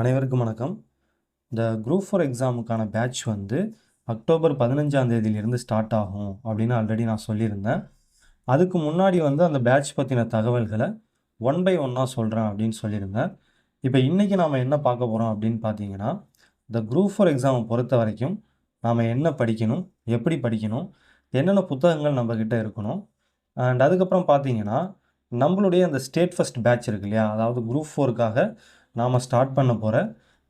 அனைவருக்கும் வணக்கம். இந்த குரூப் 4 எக்ஸாமுக்கான பேட்ச் வந்து அக்டோபர் 15ஆம் தேதியிலிருந்து ஸ்டார்ட் ஆகும் அப்படின்னு ஆல்ரெடி நான் சொல்லியிருந்தேன். அதுக்கு முன்னாடி வந்து அந்த பேட்ச் பற்றின தகவல்களை ஒன் பை ஒன்னாக சொல்கிறேன் அப்படின்னு சொல்லியிருந்தேன். இப்போ இன்றைக்கி நாம் என்ன பார்க்க போகிறோம் அப்படின்னு பார்த்தீங்கன்னா, இந்த குரூப் 4 எக்ஸாமை பொறுத்த வரைக்கும் நாம் என்ன படிக்கணும், எப்படி படிக்கணும், என்னென்ன புத்தகங்கள் நம்மக்கிட்ட இருக்கணும், அண்ட் அதுக்கப்புறம் பார்த்தீங்கன்னா நம்மளுடைய அந்த ஸ்டேட் ஃபஸ்ட் பேட்ச் இருக்கு இல்லையா, அதாவது குரூப் 4க்காக நாம் ஸ்டார்ட் பண்ண போகிற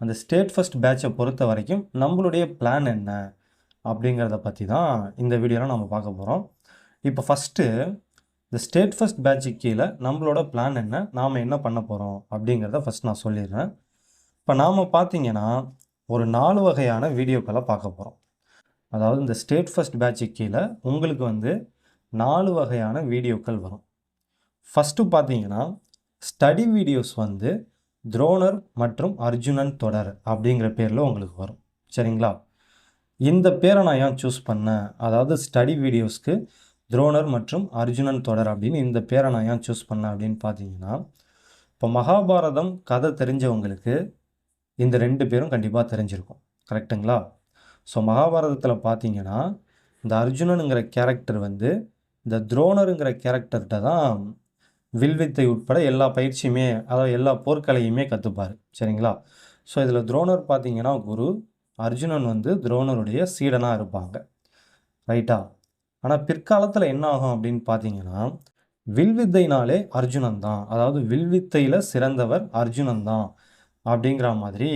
அந்த ஸ்டேட் ஃபஸ்ட் பேட்சை பொறுத்த வரைக்கும் நம்மளுடைய பிளான் என்ன அப்படிங்கிறத பற்றி தான் இந்த வீடியோவில் நம்ம பார்க்க போகிறோம். இப்போ ஃபஸ்ட்டு இந்த ஸ்டேட் ஃபஸ்ட் பேட்சுக்கு கீழே நம்மளோட பிளான் என்ன, நாம் என்ன பண்ண போகிறோம் அப்படிங்கிறத ஃபஸ்ட் நான் சொல்லிடுறேன். இப்போ நாம் பார்த்தீங்கன்னா ஒரு 4 வகையான வீடியோக்களை பார்க்க போகிறோம். அதாவது இந்த ஸ்டேட் ஃபஸ்ட் பேட்சுக்கு கீழே உங்களுக்கு வந்து 4 வகையான வீடியோக்கள் வரும். ஃபஸ்ட்டு பார்த்தீங்கன்னா ஸ்டடி வீடியோஸ் வந்து துரோணர் மற்றும் அர்ஜுனன் தொடர் அப்படிங்கிற பேரில் உங்களுக்கு வரும். சரிங்களா? இந்த பேரை நான் ஏன் சூஸ் பண்ணேன், அதாவது ஸ்டடி வீடியோஸ்க்கு துரோணர் மற்றும் அர்ஜுனன் தொடர் அப்படின்னு இந்த பேரை நான் ஏன் சூஸ் பண்ணேன் அப்படின்னு பார்த்தீங்கன்னா, இப்போ மகாபாரதம் கதை தெரிஞ்சவங்களுக்கு இந்த 2 பேரும் கண்டிப்பாக தெரிஞ்சிருக்கும். கரெக்டுங்களா? ஸோ மகாபாரதத்தில் பார்த்தீங்கன்னா இந்த அர்ஜுனனுங்கிற கேரக்டர் வந்து இந்த துரோணருங்கிற கேரக்டர்கிட்ட தான் வில்வித்தை உட்பட எல்லா பயிற்சியுமே, அதாவது எல்லா போர்க்கலையுமே கற்றுப்பார். சரிங்களா? ஸோ இதில் துரோணர் பார்த்தீங்கன்னா குரு, அர்ஜுனன் வந்து துரோணருடைய சீடனாக இருப்பாங்க. ரைட்டா? ஆனால் பிற்காலத்தில் என்ன ஆகும் அப்படின்னு பார்த்தீங்கன்னா, வில்வித்தைனாலே அர்ஜுனன் தான், அதாவது வில்வித்தையில் சிறந்தவர் அர்ஜுனன் தான் அப்படிங்கிற மாதிரி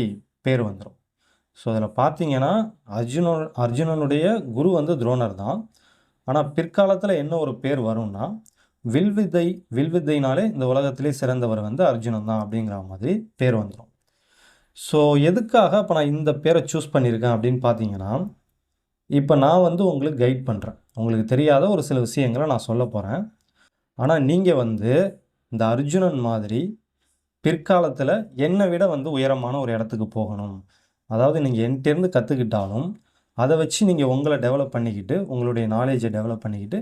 பேர் வந்துடும். ஸோ இதில் பார்த்தீங்கன்னா அர்ஜுனனுடைய குரு வந்து துரோணர் தான். ஆனால் பிற்காலத்தில் என்ன ஒரு பேர் வரும்னா, வில்வித்தைனாலே இந்த உலகத்திலே சிறந்தவர் வந்து அர்ஜுனன் தான் அப்படிங்கிற மாதிரி பேர் வந்துடும். ஸோ எதுக்காக இப்போ நான் இந்த பேரை சூஸ் பண்ணியிருக்கேன் அப்படின்னு பார்த்தீங்கன்னா, இப்போ நான் வந்து உங்களுக்கு கைட் பண்ணுறேன். உங்களுக்கு தெரியாத ஒரு சில விஷயங்களை நான் சொல்ல போகிறேன். ஆனால் நீங்கள் வந்து இந்த அர்ஜுனன் மாதிரி பிற்காலத்தில் என்னை விட வந்து உயரமான ஒரு இடத்துக்கு போகணும், அதாவது நீங்கள் என்கிட்டேருந்து கற்றுக்கிட்டாலும் அதை வச்சு நீங்கள் உங்களை டெவலப் பண்ணிக்கிட்டு, உங்களுடைய நாலேஜை டெவலப் பண்ணிக்கிட்டு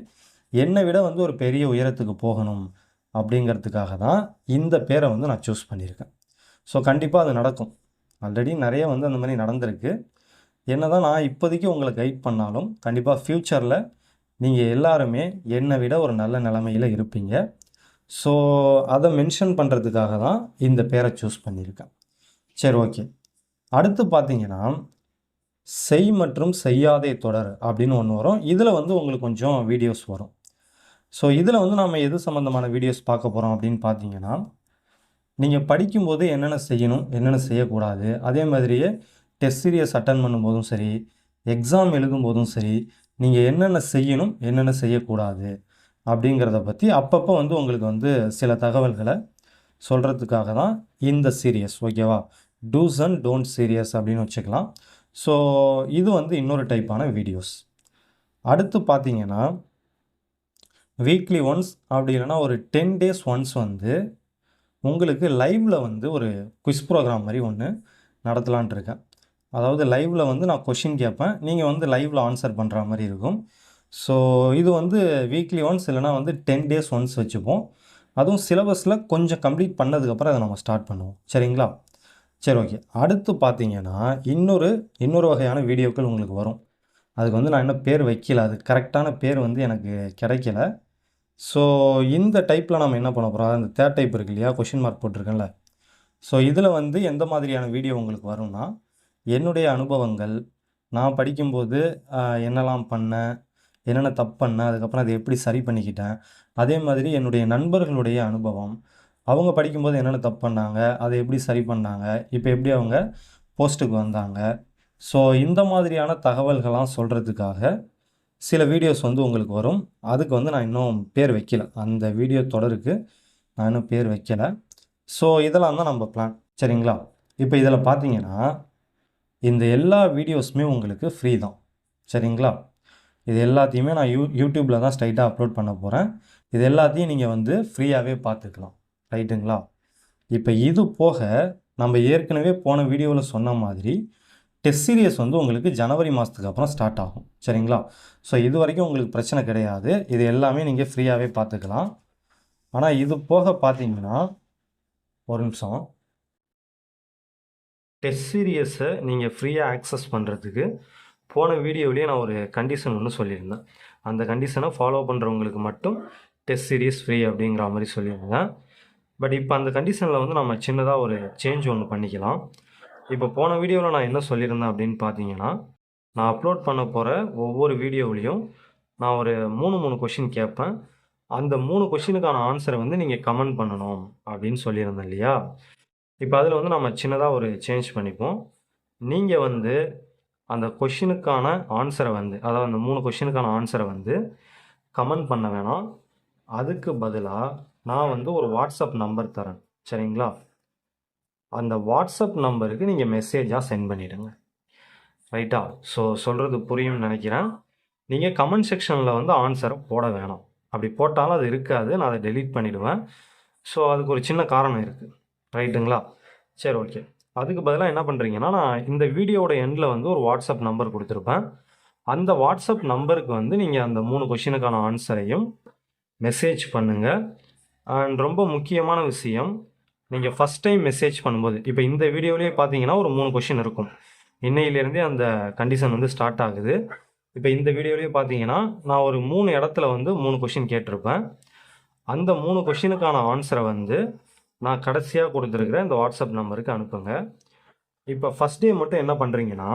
என்னை விட வந்து ஒரு பெரிய உயரத்துக்கு போகணும் அப்படிங்கிறதுக்காக தான் இந்த பேரை வந்து நான் சூஸ் பண்ணியிருக்கேன். ஸோ கண்டிப்பாக அது நடக்கும். ஆல்ரெடி நிறைய வந்து அந்த மாதிரி நடந்திருக்கு. என்ன தான் நான் இப்போதைக்கு உங்களை கைட் பண்ணாலும் கண்டிப்பாக ஃப்யூச்சரில் நீங்கள் எல்லாருமே என்னை விட ஒரு நல்ல நிலைமையில் இருப்பீங்க. ஸோ அதை மென்ஷன் பண்ணுறதுக்காக தான் இந்த பேரை சூஸ் பண்ணியிருக்கேன். சரி, ஓகே. அடுத்து பார்த்தீங்கன்னா செய் மற்றும் செய்யாதே தொடர் அப்படின்னு ஒன்று வரும். இதில் வந்து உங்களுக்கு கொஞ்சம் வீடியோஸ் வரும். ஸோ இதில் வந்து நம்ம எது சம்மந்தமான வீடியோஸ் பார்க்க போகிறோம் அப்படின்னு பார்த்தீங்கன்னா, நீங்கள் படிக்கும்போது என்னென்ன செய்யணும், என்னென்ன செய்யக்கூடாது, அதே மாதிரியே டெஸ்ட் சீரியஸ் அட்டன் பண்ணும்போதும் சரி, எக்ஸாம் எழுதும்போதும் சரி, நீங்கள் என்னென்ன செய்யணும், என்னென்ன செய்யக்கூடாது அப்படிங்கிறத பற்றி அப்பப்போ வந்து உங்களுக்கு வந்து சில தகவல்களை சொல்கிறதுக்காக தான் இந்த சீரியஸ். ஓகேவா? டூஸ் அண்ட் டோன்ட் சீரியஸ் அப்படின்னு வச்சுக்கலாம். ஸோ இது வந்து இன்னொரு டைப்பான வீடியோஸ். அடுத்து பார்த்தீங்கன்னா வீக்லி ஒன்ஸ் அப்படி இல்லைனா ஒரு 10 days ஒன்ஸ் வந்து உங்களுக்கு லைவில் வந்து ஒரு குவிஸ் ப்ரோக்ராம் மாதிரி ஒன்று நடத்தலான்ட்டு இருக்கேன். அதாவது லைவில் வந்து நான் கொஷின் கேட்பேன், நீங்கள் வந்து லைவில் ஆன்சர் பண்ணுற மாதிரி இருக்கும். ஸோ இது வந்து வீக்லி ஒன்ஸ் இல்லைனா வந்து 10 days ஒன்ஸ் வச்சுப்போம். அதுவும் சிலபஸில் கொஞ்சம் கம்ப்ளீட் பண்ணதுக்கப்புறம் அதை நம்ம ஸ்டார்ட் பண்ணுவோம். சரிங்களா? சரி, ஓகே. அடுத்து பார்த்தீங்கன்னா இன்னொரு வகையான வீடியோக்கள் உங்களுக்கு வரும். அதுக்கு வந்து நான் இன்னும் பேர் வைக்கல, அது கரெக்டான பேர் வந்து எனக்கு கிடைக்கல. ஸோ இந்த டைப்பில் நம்ம என்ன பண்ண போகிறோம், அந்த தேர்ட் டைப் இருக்கு இல்லையா, கொஷின் மார்க் போட்டிருக்கேன்ல. ஸோ இதில் வந்து எந்த மாதிரியான வீடியோ உங்களுக்கு வரும்னா, என்னுடைய அனுபவங்கள், நான் படிக்கும்போது என்னெல்லாம் பண்ணேன், என்னென்ன தப்பு பண்ணேன், அதுக்கப்புறம் அதை எப்படி சரி பண்ணிக்கிட்டேன், அதே மாதிரி என்னுடைய நண்பர்களுடைய அனுபவம், அவங்க படிக்கும்போது என்னென்ன தப்பு பண்ணாங்க, அதை எப்படி சரி பண்ணாங்க, இப்போ எப்படி அவங்க போஸ்ட்டுக்கு வந்தாங்க. ஸோ இந்த மாதிரியான தகவல்கள்லாம் சொல்கிறதுக்காக சில வீடியோஸ் வந்து உங்களுக்கு வரும். அதுக்கு வந்து நான் இன்னும் பேர் வைக்கல, அந்த வீடியோ தொடருக்கு நான் இன்னும் பேர் வைக்கல. ஸோ இதெல்லாம் தான் நம்ம பிளான். சரிங்களா? இப்போ இதில் பார்த்தீங்கன்னா இந்த எல்லா வீடியோஸுமே உங்களுக்கு ஃப்ரீ தான். சரிங்களா? இது எல்லாத்தையுமே நான் யூடியூப்பில் தான் ஸ்ட்ரைட்டாக அப்லோட் பண்ண போகிறேன். இது எல்லாத்தையும் நீங்கள் வந்து ஃப்ரீயாகவே பார்த்துக்கலாம். ரைட்டுங்களா? இப்போ இது போக நம்ம ஏற்கனவே போன வீடியோவில் சொன்ன மாதிரி டெஸ்ட் சீரியஸ் வந்து உங்களுக்கு ஜனவரி மாதத்துக்கு அப்புறம் ஸ்டார்ட் ஆகும். சரிங்களா? ஸோ இது வரைக்கும் உங்களுக்கு பிரச்சனை கிடையாது. இது எல்லாமே நீங்கள் ஃப்ரீயாகவே பார்த்துக்கலாம். ஆனால் இது போக பார்த்தீங்கன்னா, ஒரு நிமிஷம். டெஸ்ட் சீரியஸை நீங்கள் ஃப்ரீயாக ஆக்சஸ் பண்ணுறதுக்கு போன வீடியோவிலேயே நான் ஒரு கண்டிஷன் ஒன்று சொல்லியிருந்தேன். அந்த கண்டிஷனை ஃபாலோ பண்ணுறவங்களுக்கு மட்டும் டெஸ்ட் சீரியஸ் ஃப்ரீ அப்படிங்கிற மாதிரி சொல்லியிருந்தேன். பட் இப்போ அந்த கண்டிஷனில் வந்து நம்ம சின்னதாக ஒரு சேஞ்ச் ஒன்று பண்ணிக்கலாம். இப்போ போன வீடியோவில் நான் என்ன சொல்லியிருந்தேன் அப்படின்னு பார்த்தீங்கன்னா, நான் அப்லோட் பண்ண போகிற ஒவ்வொரு வீடியோவிலையும் நான் ஒரு 3 கொஷின் கேட்பேன். அந்த 3 கொஷினுக்கான ஆன்சரை வந்து நீங்கள் கமெண்ட் பண்ணணும் அப்படின்னு சொல்லியிருந்தேன் இல்லையா? இப்போ அதில் வந்து நம்ம சின்னதாக ஒரு சேஞ்ச் பண்ணிப்போம். நீங்கள் வந்து அந்த கொஷினுக்கான ஆன்சரை வந்து, அதாவது அந்த 3 கொஷினுக்கான ஆன்சரை வந்து கமெண்ட் பண்ண வேணாம். அதுக்கு பதிலாக நான் வந்து ஒரு வாட்ஸ்அப் நம்பர் தரேன், சரிங்களா? அந்த வாட்ஸ்அப் நம்பருக்கு நீங்கள் மெசேஜாக சென்ட் பண்ணிவிடுங்க, ரைட்டா? ஸோ சொல்கிறது புரியும்னு நினைக்கிறேன். நீங்கள் கமெண்ட் செக்ஷனில் வந்து ஆன்சரை போட வேணாம். அப்படி போட்டாலும் அது இருக்காது, நான் அதை டெலீட் பண்ணிவிடுவேன். ஸோ அதுக்கு ஒரு சின்ன காரணம் இருக்குது, ரைட்டுங்களா? சரி, ஓகே. அதுக்கு பதிலாக என்ன பண்ணுறீங்கன்னா, நான் இந்த வீடியோவோட எண்டில் வந்து ஒரு வாட்ஸ்அப் நம்பர் கொடுத்துருப்பேன். அந்த வாட்ஸ்அப் நம்பருக்கு வந்து நீங்கள் அந்த 3 கொஷினுக்கான ஆன்சரையும் மெசேஜ் பண்ணுங்கள். அண்ட் ரொம்ப முக்கியமான விஷயம், நீங்கள் ஃபஸ்ட் டைம் மெசேஜ் பண்ணும்போது, இப்போ இந்த வீடியோவிலேயே பார்த்தீங்கன்னா ஒரு 3 கொஷின் இருக்கும். இன்னையிலேருந்தே அந்த கண்டிஷன் வந்து ஸ்டார்ட் ஆகுது. இப்போ இந்த வீடியோவிலேயே பார்த்தீங்கன்னா நான் ஒரு 3 இடத்துல வந்து 3 கொஷின் கேட்டிருப்பேன். அந்த 3 கொஷினுக்கான ஆன்சரை வந்து நான் கடைசியாக கொடுத்துருக்குற இந்த வாட்ஸ்அப் நம்பருக்கு அனுப்புங்க. இப்போ ஃபஸ்ட் டே மட்டும் என்ன பண்ணுறீங்கன்னா,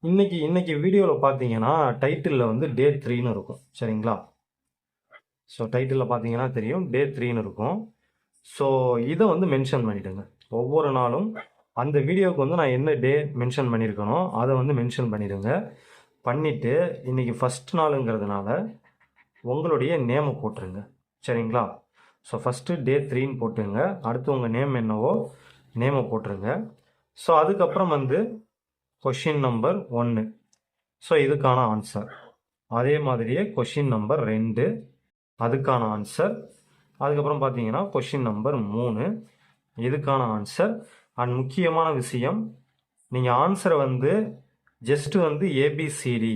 இன்னைக்கு வீடியோவில் பார்த்தீங்கன்னா டைட்டிலில் வந்து டே 3ன்னு இருக்கும், சரிங்களா? ஸோ டைட்டிலில் பார்த்தீங்கன்னா தெரியும், டே 3ன்னு இருக்கும். ஸோ இதை வந்து மென்ஷன் பண்ணிவிடுங்க. ஒவ்வொரு நாளும் அந்த வீடியோவுக்கு வந்து நான் என்ன டே மென்ஷன் பண்ணியிருக்கனோ அதை வந்து மென்ஷன் பண்ணிவிடுங்க. பண்ணிவிட்டு இன்றைக்கி ஃபஸ்ட் நாளுங்கிறதுனால உங்களுடைய நேமை போட்டுருங்க, சரிங்களா? ஸோ ஃபஸ்ட்டு டே 3ன்னு போட்டுருங்க. அடுத்து உங்கள் நேம் என்னவோ நேமை போட்டுருங்க. ஸோ அதுக்கப்புறம் வந்து கொஷின் நம்பர் 1, ஸோ இதுக்கான ஆன்சர். அதே மாதிரியே கொஷின் நம்பர் 2, அதுக்கான ஆன்சர். அதுக்கப்புறம் பார்த்தீங்கன்னா கொஷின் நம்பர் 3, இதுக்கான ஆன்சர். அண்ட் முக்கியமான விஷயம், நீங்கள் ஆன்சரை வந்து ஜஸ்ட்டு வந்து ஏபிசிடி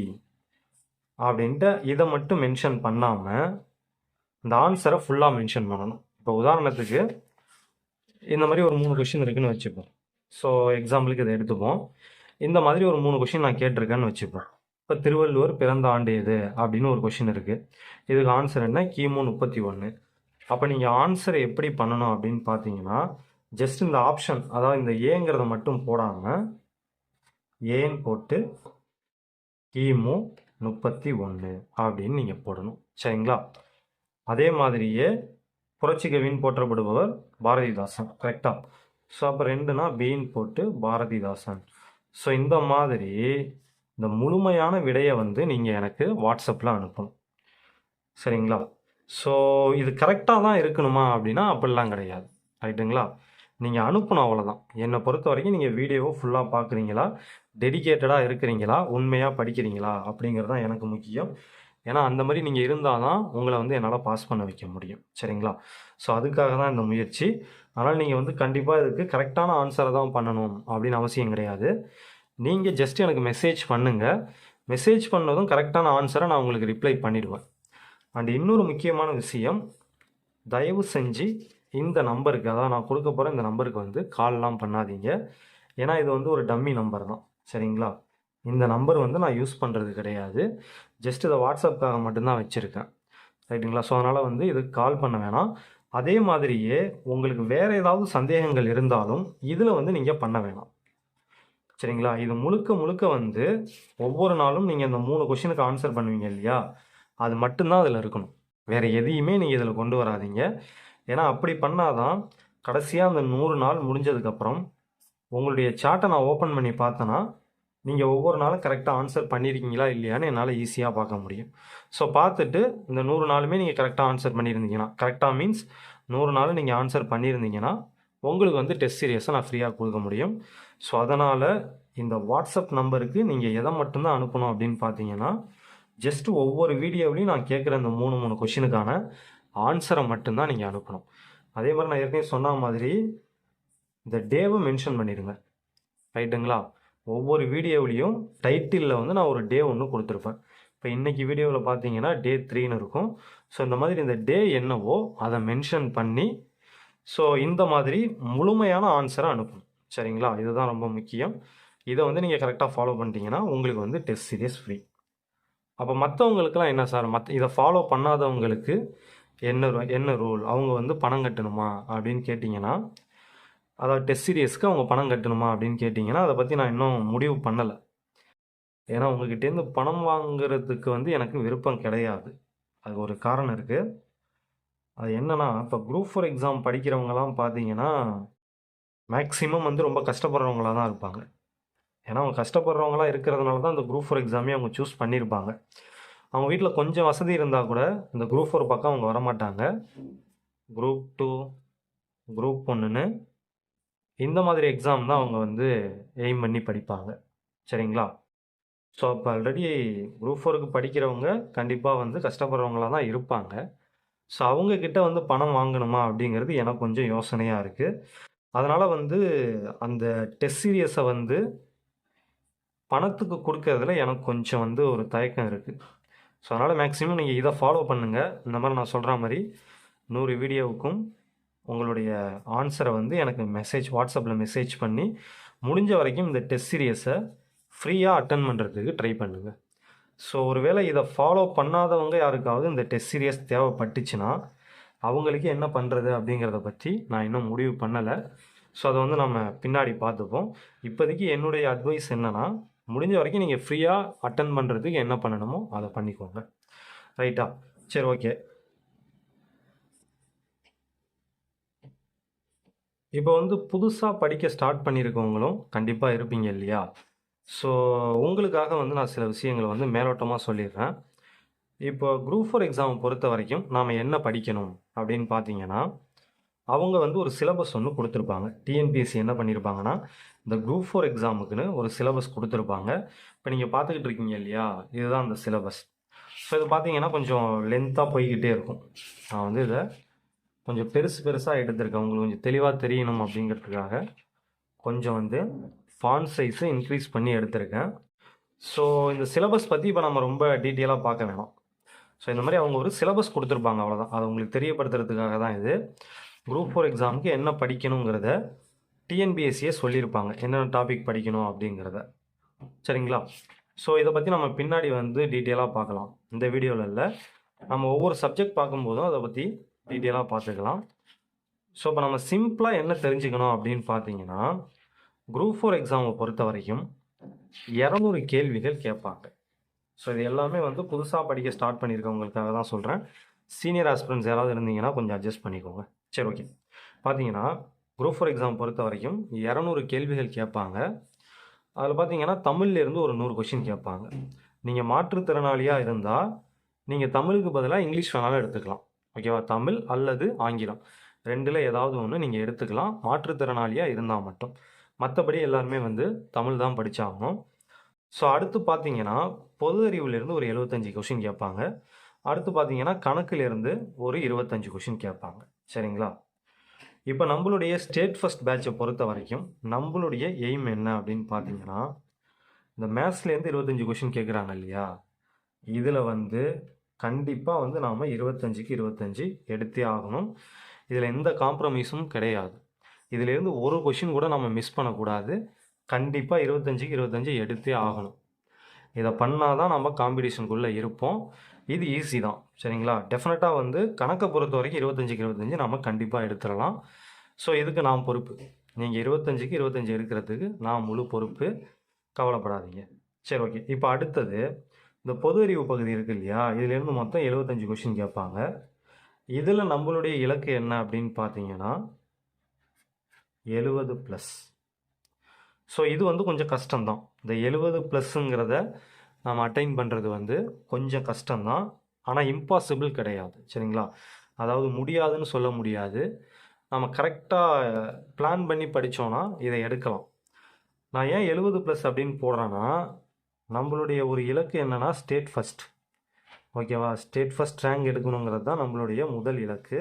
அப்படின்ட்டு இதை மட்டும் மென்ஷன் பண்ணாமல் இந்த ஆன்சரை ஃபுல்லாக மென்ஷன் பண்ணணும். இப்போ உதாரணத்துக்கு இந்த மாதிரி ஒரு 3 கொஷின் இருக்குதுன்னு வச்சுப்போம். ஸோ எக்ஸாம்பிளுக்கு இதை எடுத்துப்போம். இந்த மாதிரி ஒரு 3 கொஷின் நான் கேட்டிருக்கேன்னு வச்சுப்போம். இப்போ திருவள்ளுவர் பிறந்த ஆண்டு எது அப்படின்னு ஒரு கொஷின் இருக்குது. இதுக்கு ஆன்சர் என்ன? கிமு 31. அப்போ நீங்கள் ஆன்சரை எப்படி பண்ணணும் அப்படின்னு பார்த்தீங்கன்னா, ஜஸ்ட் இந்த ஆப்ஷன், அதாவது இந்த ஏங்கிறத மட்டும் போடாமல் ஏன்னு போட்டு கிமு 31 அப்படின்னு நீங்கள் போடணும், சரிங்களா? அதே மாதிரியே புரட்சிகவின்னு போற்றப்படுபவர் பாரதிதாசன், கரெக்டாக? ஸோ அப்போ 2னா பின்னு போட்டு பாரதிதாசன். ஸோ இந்த மாதிரி இந்த முழுமையான விடையை வந்து நீங்கள் எனக்கு வாட்ஸ்அப்பில் அனுப்பணும், சரிங்களா? ஸோ இது கரெக்டாக தான் இருக்கணுமா அப்படின்னா அப்படிலாம் கிடையாது, ரைட்டுங்களா? நீங்கள் அனுப்பணும், அவ்வளோதான். என்னை பொறுத்த வரைக்கும் நீங்கள் வீடியோவை ஃபுல்லாக பார்க்குறீங்களா, டெடிக்கேட்டடாக இருக்கிறீங்களா, உண்மையாக படிக்கிறீங்களா அப்படிங்கிறது தான் எனக்கு முக்கியம். ஏன்னா அந்த மாதிரி நீங்கள் இருந்தால் தான் உங்களை வந்து என்னால் பாஸ் பண்ண வைக்க முடியும், சரிங்களா? ஸோ அதுக்காக தான் இந்த முயற்சி. அதனால் நீங்கள் வந்து கண்டிப்பாக இதுக்கு கரெக்டான ஆன்சரை தான் பண்ணணும் அப்படின்னு அவசியம் கிடையாது. நீங்கள் ஜஸ்ட் எனக்கு மெசேஜ் பண்ணுங்கள். மெசேஜ் பண்ணதும் கரெக்டான ஆன்சரை நான் உங்களுக்கு ரிப்ளை பண்ணிவிடுவேன். அண்ட் இன்னொரு முக்கியமான விஷயம், தயவு செஞ்சு இந்த நம்பருக்கு, அதாவது நான் கொடுக்க போகிற இந்த நம்பருக்கு வந்து கால்லாம் பண்ணாதீங்க. ஏன்னா இது வந்து ஒரு டம்மி நம்பர் தான், சரிங்களா? இந்த நம்பர் வந்து நான் யூஸ் பண்ணுறது கிடையாது. ஜஸ்ட் இதை வாட்ஸ்அப்புக்காக மட்டும்தான் வச்சுருக்கேன், ரைட்டுங்களா? ஸோ அதனால் வந்து இதுக்கு கால் பண்ண வேணாம். அதே மாதிரியே உங்களுக்கு வேறு ஏதாவது சந்தேகங்கள் இருந்தாலும் இதில் வந்து நீங்கள் பண்ண வேணாம், சரிங்களா? இது முழுக்க வந்து ஒவ்வொரு நாளும் நீங்கள் இந்த 3 கொஷினுக்கு ஆன்சர் பண்ணுவீங்க இல்லையா, அது மட்டும்தான் அதில் இருக்கணும். வேறு எதையுமே நீங்கள் இதில் கொண்டு வராதீங்க. ஏன்னா அப்படி பண்ணாதான் கடைசியாக அந்த 100 நாள் முடிஞ்சதுக்கப்புறம் உங்களுடைய சார்ட்டை நான் ஓப்பன் பண்ணி பார்த்தேன்னா நீங்கள் ஒவ்வொரு நாளும் கரெக்டாக ஆன்சர் பண்ணியிருக்கீங்களா இல்லையான்னு என்னால் ஈஸியாக பார்க்க முடியும். ஸோ பார்த்துட்டு இந்த 100 நாளுமே நீங்கள் கரெக்டாக ஆன்சர் பண்ணியிருந்தீங்கன்னா, கரெக்டாக மீன்ஸ் 100 நாள் நீங்கள் ஆன்சர் பண்ணியிருந்தீங்கன்னா உங்களுக்கு வந்து டெஸ்ட் சீரியஸை நான் ஃப்ரீயாக கொடுக்க முடியும். ஸோ அதனால் இந்த வாட்ஸ்அப் நம்பருக்கு நீங்கள் எதை மட்டும்தான் அனுப்பணும் அப்படின்னு பார்த்தீங்கன்னா, ஜஸ்ட்டு ஒவ்வொரு வீடியோவிலையும் நான் கேட்குற இந்த 3 கொஷினுக்கான ஆன்சரை மட்டும்தான் நீங்கள் அனுப்பணும். அதே மாதிரி நான் ஏற்கனவே சொன்ன மாதிரி இந்த டேவை மென்ஷன் பண்ணிடுங்க, ரைட்டுங்களா? ஒவ்வொரு வீடியோவிலையும் டைட்டிலில் வந்து நான் ஒரு டே ஒன்று கொடுத்துருப்பேன். இப்போ இன்றைக்கி வீடியோவில் பார்த்தீங்கன்னா டே 3ன்னு இருக்கும். ஸோ இந்த மாதிரி இந்த டே என்னவோ அதை மென்ஷன் பண்ணி ஸோ இந்த மாதிரி முழுமையான ஆன்சரை அனுப்பணும், சரிங்களா? இதுதான் ரொம்ப முக்கியம். இதை வந்து நீங்கள் கரெக்டாக ஃபாலோ பண்ணிட்டீங்கன்னா உங்களுக்கு வந்து டெஸ்ட் சீரியஸ் ஃப்ரீ. அப்போ மற்றவங்களுக்குலாம் என்ன சார், இதை ஃபாலோ பண்ணாதவங்களுக்கு என்ன ரூல், அவங்க வந்து பணம் கட்டணுமா அப்படின்னு கேட்டிங்கன்னா, அதாவது டெஸ்ட் சீரியஸ்க்கு அவங்க பணம் கட்டணுமா அப்படின்னு கேட்டிங்கன்னா, அதை பற்றி நான் இன்னும் முடிவு பண்ணலை. ஏன்னா உங்ககிட்டேருந்து பணம் வாங்குறதுக்கு வந்து எனக்கு விருப்பம் கிடையாது. அது ஒரு காரணம் இருக்குது. அது என்னன்னா, இப்போ குரூப் 4 எக்ஸாம் படிக்கிறவங்கலாம் பார்த்தீங்கன்னா மேக்ஸிமம் வந்து ரொம்ப கஷ்டப்படுறவங்களா தான் இருப்பாங்க. ஏன்னா அவங்க கஷ்டப்படுறவங்களா இருக்கிறதுனால தான் இந்த குரூப் 4 எக்ஸாமே அவங்க சூஸ் பண்ணியிருப்பாங்க. அவங்க வீட்டில் கொஞ்சம் வசதி இருந்தால் கூட இந்த குரூப் 4 பக்கம் அவங்க வரமாட்டாங்க. குரூப் 2, குரூப் 1ன்னு இந்த மாதிரி எக்ஸாம் தான் அவங்க வந்து எய்ம் பண்ணி படிப்பாங்க. சரிங்களா? ஸோ அப்போ ஆல்ரெடி குரூப் 4க்கு படிக்கிறவங்க கண்டிப்பாக வந்து கஷ்டப்படுறவங்களா தான் இருப்பாங்க. ஸோ அவங்கக்கிட்ட வந்து பணம் வாங்கணுமா அப்படிங்கிறது எனக்கு கொஞ்சம் யோசனையாக இருக்குது. அதனால் வந்து அந்த டெஸ்ட் சீரியஸை வந்து பணத்துக்கு கொடுக்கறதுல எனக்கு கொஞ்சம் வந்து ஒரு தயக்கம் இருக்குது. ஸோ அதனால் மேக்ஸிமம் நீங்கள் இதை ஃபாலோ பண்ணுங்கள். இந்த மாதிரி நான் சொல்கிற மாதிரி 100 வீடியோவுக்கும் உங்களுடைய ஆன்சரை வந்து எனக்கு வாட்ஸ்அப்பில் மெசேஜ் பண்ணி முடிஞ்ச வரைக்கும் இந்த டெஸ்ட் சீரியஸை ஃப்ரீயாக அட்டன் பண்ணுறதுக்கு ட்ரை பண்ணுங்கள். ஸோ ஒருவேளை இதை ஃபாலோ பண்ணாதவங்க யாருக்காவது இந்த டெஸ்ட் சீரியஸ் தேவைப்பட்டுச்சுன்னா அவங்களுக்கு என்ன பண்ணுறது அப்படிங்கிறத பற்றி நான் இன்னும் முடிவு பண்ணலை. ஸோ அதை வந்து நம்ம பின்னாடி பார்த்துப்போம். இப்போதைக்கு என்னுடைய அட்வைஸ் என்னென்னா, முடிஞ்ச வரைக்கும் நீங்கள் ஃப்ரீயாக அட்டன் பண்ணுறதுக்கு என்ன பண்ணணுமோ அதை பண்ணிக்கோங்க. ரைட்டா? சரி, ஓகே. இப்போ வந்து புதுசாக படிக்க ஸ்டார்ட் பண்ணியிருக்கவங்களும் கண்டிப்பாக இருப்பீங்க இல்லையா? ஸோ உங்களுக்காக வந்து நான் சில விஷயங்களை வந்து மேலோட்டமாக சொல்லிடுறேன். இப்போ குரூப் 4 எக்ஸாம் பொறுத்த வரைக்கும் நாம் என்ன படிக்கணும் அப்படின்னு பார்த்தீங்கன்னா, அவங்க வந்து ஒரு சிலபஸ் ஒன்று கொடுத்துருப்பாங்க. டிஎன்பிஎஸ்சி என்ன பண்ணியிருப்பாங்கன்னா, இந்த குரூப் 4 எக்ஸாமுக்குன்னு ஒரு சிலபஸ் கொடுத்துருப்பாங்க. இப்போ நீங்கள் பார்த்துக்கிட்டு இருக்கீங்க இல்லையா, இதுதான் அந்த சிலபஸ். ஸோ இது பார்த்தீங்கன்னா கொஞ்சம் லென்த்தாக போய்கிட்டே இருக்கும். நான் வந்து இதை கொஞ்சம் பெருசாக எடுத்திருக்கேன். உங்களுக்கு கொஞ்சம் தெளிவாக தெரியணும் அப்படிங்கிறதுக்காக கொஞ்சம் வந்து ஃபாண்ட் சைஸை இன்க்ரீஸ் பண்ணி எடுத்திருக்கேன். ஸோ இந்த சிலபஸ் பற்றி இப்போ நம்ம ரொம்ப டீட்டெயிலாக பார்க்க வேணாம். ஸோ இந்த மாதிரி அவங்க ஒரு சிலபஸ் கொடுத்துருப்பாங்க, அவ்வளோதான். அதை உங்களுக்கு தெரியப்படுத்துறதுக்காக தான் இது. குரூப் 4 எக்ஸாமுக்கு என்ன படிக்கணுங்கிறத டிஎன்பிஎஸ்சியே சொல்லியிருப்பாங்க, என்னென்ன டாபிக் படிக்கணும் அப்படிங்கிறத. சரிங்களா? ஸோ இதை பற்றி நம்ம பின்னாடி வந்து டீட்டெயிலாக பார்க்கலாம். இந்த வீடியோவில் இல்லை, நம்ம ஒவ்வொரு சப்ஜெக்ட் பார்க்கும்போதும் அதை பற்றி டீட்டெயிலாக பார்த்துக்கலாம். ஸோ இப்போ நம்ம சிம்பிளாக என்ன தெரிஞ்சுக்கணும் அப்படின்னு பார்த்தீங்கன்னா, குரூப் 4 எக்ஸாமை பொறுத்த வரைக்கும் 200 கேள்விகள் கேட்பாங்க. ஸோ இது எல்லாமே வந்து புதுசாக படிக்க ஸ்டார்ட் பண்ணியிருக்கவங்களுக்காக தான் சொல்கிறேன். சீனியர் ஆஸ்பிரன்ஸ் யாராவது இருந்தீங்கன்னா கொஞ்சம் அட்ஜஸ்ட் பண்ணிக்கோங்க. சரி, ஓகே. பார்த்தீங்கன்னா குரூப் 4 எக்ஸாம் பொறுத்த வரைக்கும் 200 கேள்விகள் கேட்பாங்க. அதில் பார்த்தீங்கன்னா தமிழ்லேருந்து ஒரு 100 கொஷின் கேட்பாங்க. நீங்கள் மாற்றுத்திறனாளியாக இருந்தால் நீங்கள் தமிழுக்கு பதிலாக இங்கிலீஷ் வேணாலும் எடுத்துக்கலாம். ஓகேவா? தமிழ் அல்லது ஆங்கிலம் ரெண்டில் ஏதாவது ஒன்று நீங்கள் எடுத்துக்கலாம், மாற்றுத்திறனாளியாக இருந்தால் மட்டும். மற்றபடி எல்லாருமே வந்து தமிழ் தான் படித்தாகணும். ஸோ அடுத்து பார்த்தீங்கன்னா பொது அறிவுலேருந்து ஒரு 75 கொஷின் கேட்பாங்க. அடுத்து பார்த்தீங்கன்னா கணக்குலேருந்து ஒரு 25 கொஷின் கேட்பாங்க. சரிங்களா? இப்போ நம்மளுடைய ஸ்டேட் ஃபஸ்ட் பேட்சை பொறுத்த வரைக்கும் நம்மளுடைய எய்ம் என்ன அப்படின்னு பார்த்தீங்கன்னா, இந்த மேத்ஸ்லேருந்து 25 கொஷின் கேட்குறாங்க இல்லையா, இதில் வந்து கண்டிப்பாக வந்து நாம் 25க்கு 25 எடுத்தே ஆகணும். இதில் எந்த காம்ப்ரமைஸும் கிடையாது. இதிலேருந்து ஒரு கொஷின் கூட நம்ம மிஸ் பண்ணக்கூடாது. கண்டிப்பாக 25க்கு 25 எடுத்தே ஆகணும். இதை பண்ணால் தான் நம்ம காம்படிஷனுக்குள்ளே இருப்போம். இது ஈஸி தான். சரிங்களா? டெஃபினட்டாக வந்து கணக்கை பொறுத்த வரைக்கும் 25க்கு 25 நம்ம கண்டிப்பாக எடுத்துடலாம். ஸோ இதுக்கு நான் பொறுப்பு. நீங்கள் 25க்கு 25 எடுக்கிறதுக்கு நான் முழு பொறுப்பு. கவலைப்படாதீங்க. சரி, ஓகே. இப்போ அடுத்தது இந்த பொது அறிவு பகுதி இருக்குது இல்லையா, இதுலேருந்து மொத்தம் 75 கொஷின் கேட்பாங்க. இதில் நம்மளுடைய இலக்கு என்ன அப்படின்னு பார்த்தீங்கன்னா 70+. ஸோ இது வந்து கொஞ்சம் கஷ்டம்தான். இந்த 70+ங்கிறத நாம் அட்டைன் பண்ணுறது வந்து கொஞ்சம் கஷ்டம்தான், ஆனால் இம்பாசிபிள் கிடையாது. சரிங்களா? அதாவது முடியாதுன்னு சொல்ல முடியாது. நம்ம கரெக்டாக பிளான் பண்ணி படித்தோன்னா இதை எடுக்கலாம். நான் ஏன் 70+ அப்படின்னு போடுறேன்னா, நம்மளுடைய ஒரு இலக்கு என்னென்னா ஸ்டேட் ஃபஸ்ட். ஓகேவா? ஸ்டேட் ஃபஸ்ட் ரேங்க் எடுக்கணுங்கிறது தான் நம்மளுடைய முதல் இலக்கு.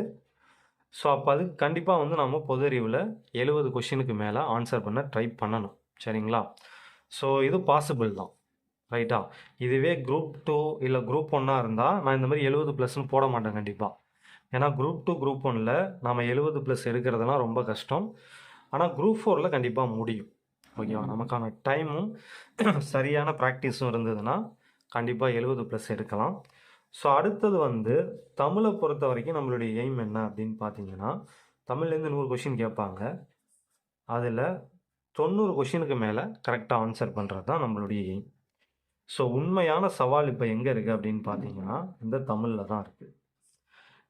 ஸோ அப்போ அதுக்கு கண்டிப்பாக வந்து நம்ம பொது அறிவில் 70 கொஷினுக்கு மேலே ஆன்சர் பண்ண ட்ரை பண்ணணும். சரிங்களா? ஸோ இது பாசிபிள் தான். ரைட்டா? இதுவே குரூப் 2 இல்லை குரூப் 1 இருந்தால் நான் இந்த மாதிரி 70+ன்னு போட மாட்டேன் கண்டிப்பாக. ஏன்னா குரூப் 2 குரூப் 1ல் நம்ம 70+ எடுக்கிறதுலாம் ரொம்ப கஷ்டம். ஆனால் குரூப் 4ல் கண்டிப்பாக முடியும். ஓகேவா? நமக்கான டைமும் சரியான ப்ராக்டிஸும் இருந்ததுன்னா கண்டிப்பாக 70+ எடுக்கலாம். ஸோ அடுத்தது வந்து தமிழை பொறுத்த வரைக்கும் நம்மளுடைய எய்ம் என்ன அப்படின்னு பார்த்தீங்கன்னா, தமிழ்லேருந்து 100 கொஷின் கேட்பாங்க. அதில் 90 கொஷினுக்கு மேலே கரெக்டாக ஆன்சர் பண்ணுறது தான் நம்மளுடைய எய்ம். ஸோ உண்மையான சவால் இப்போ எங்கே இருக்குது அப்படின்னு பார்த்தீங்கன்னா, இந்த தமிழில் தான் இருக்குது.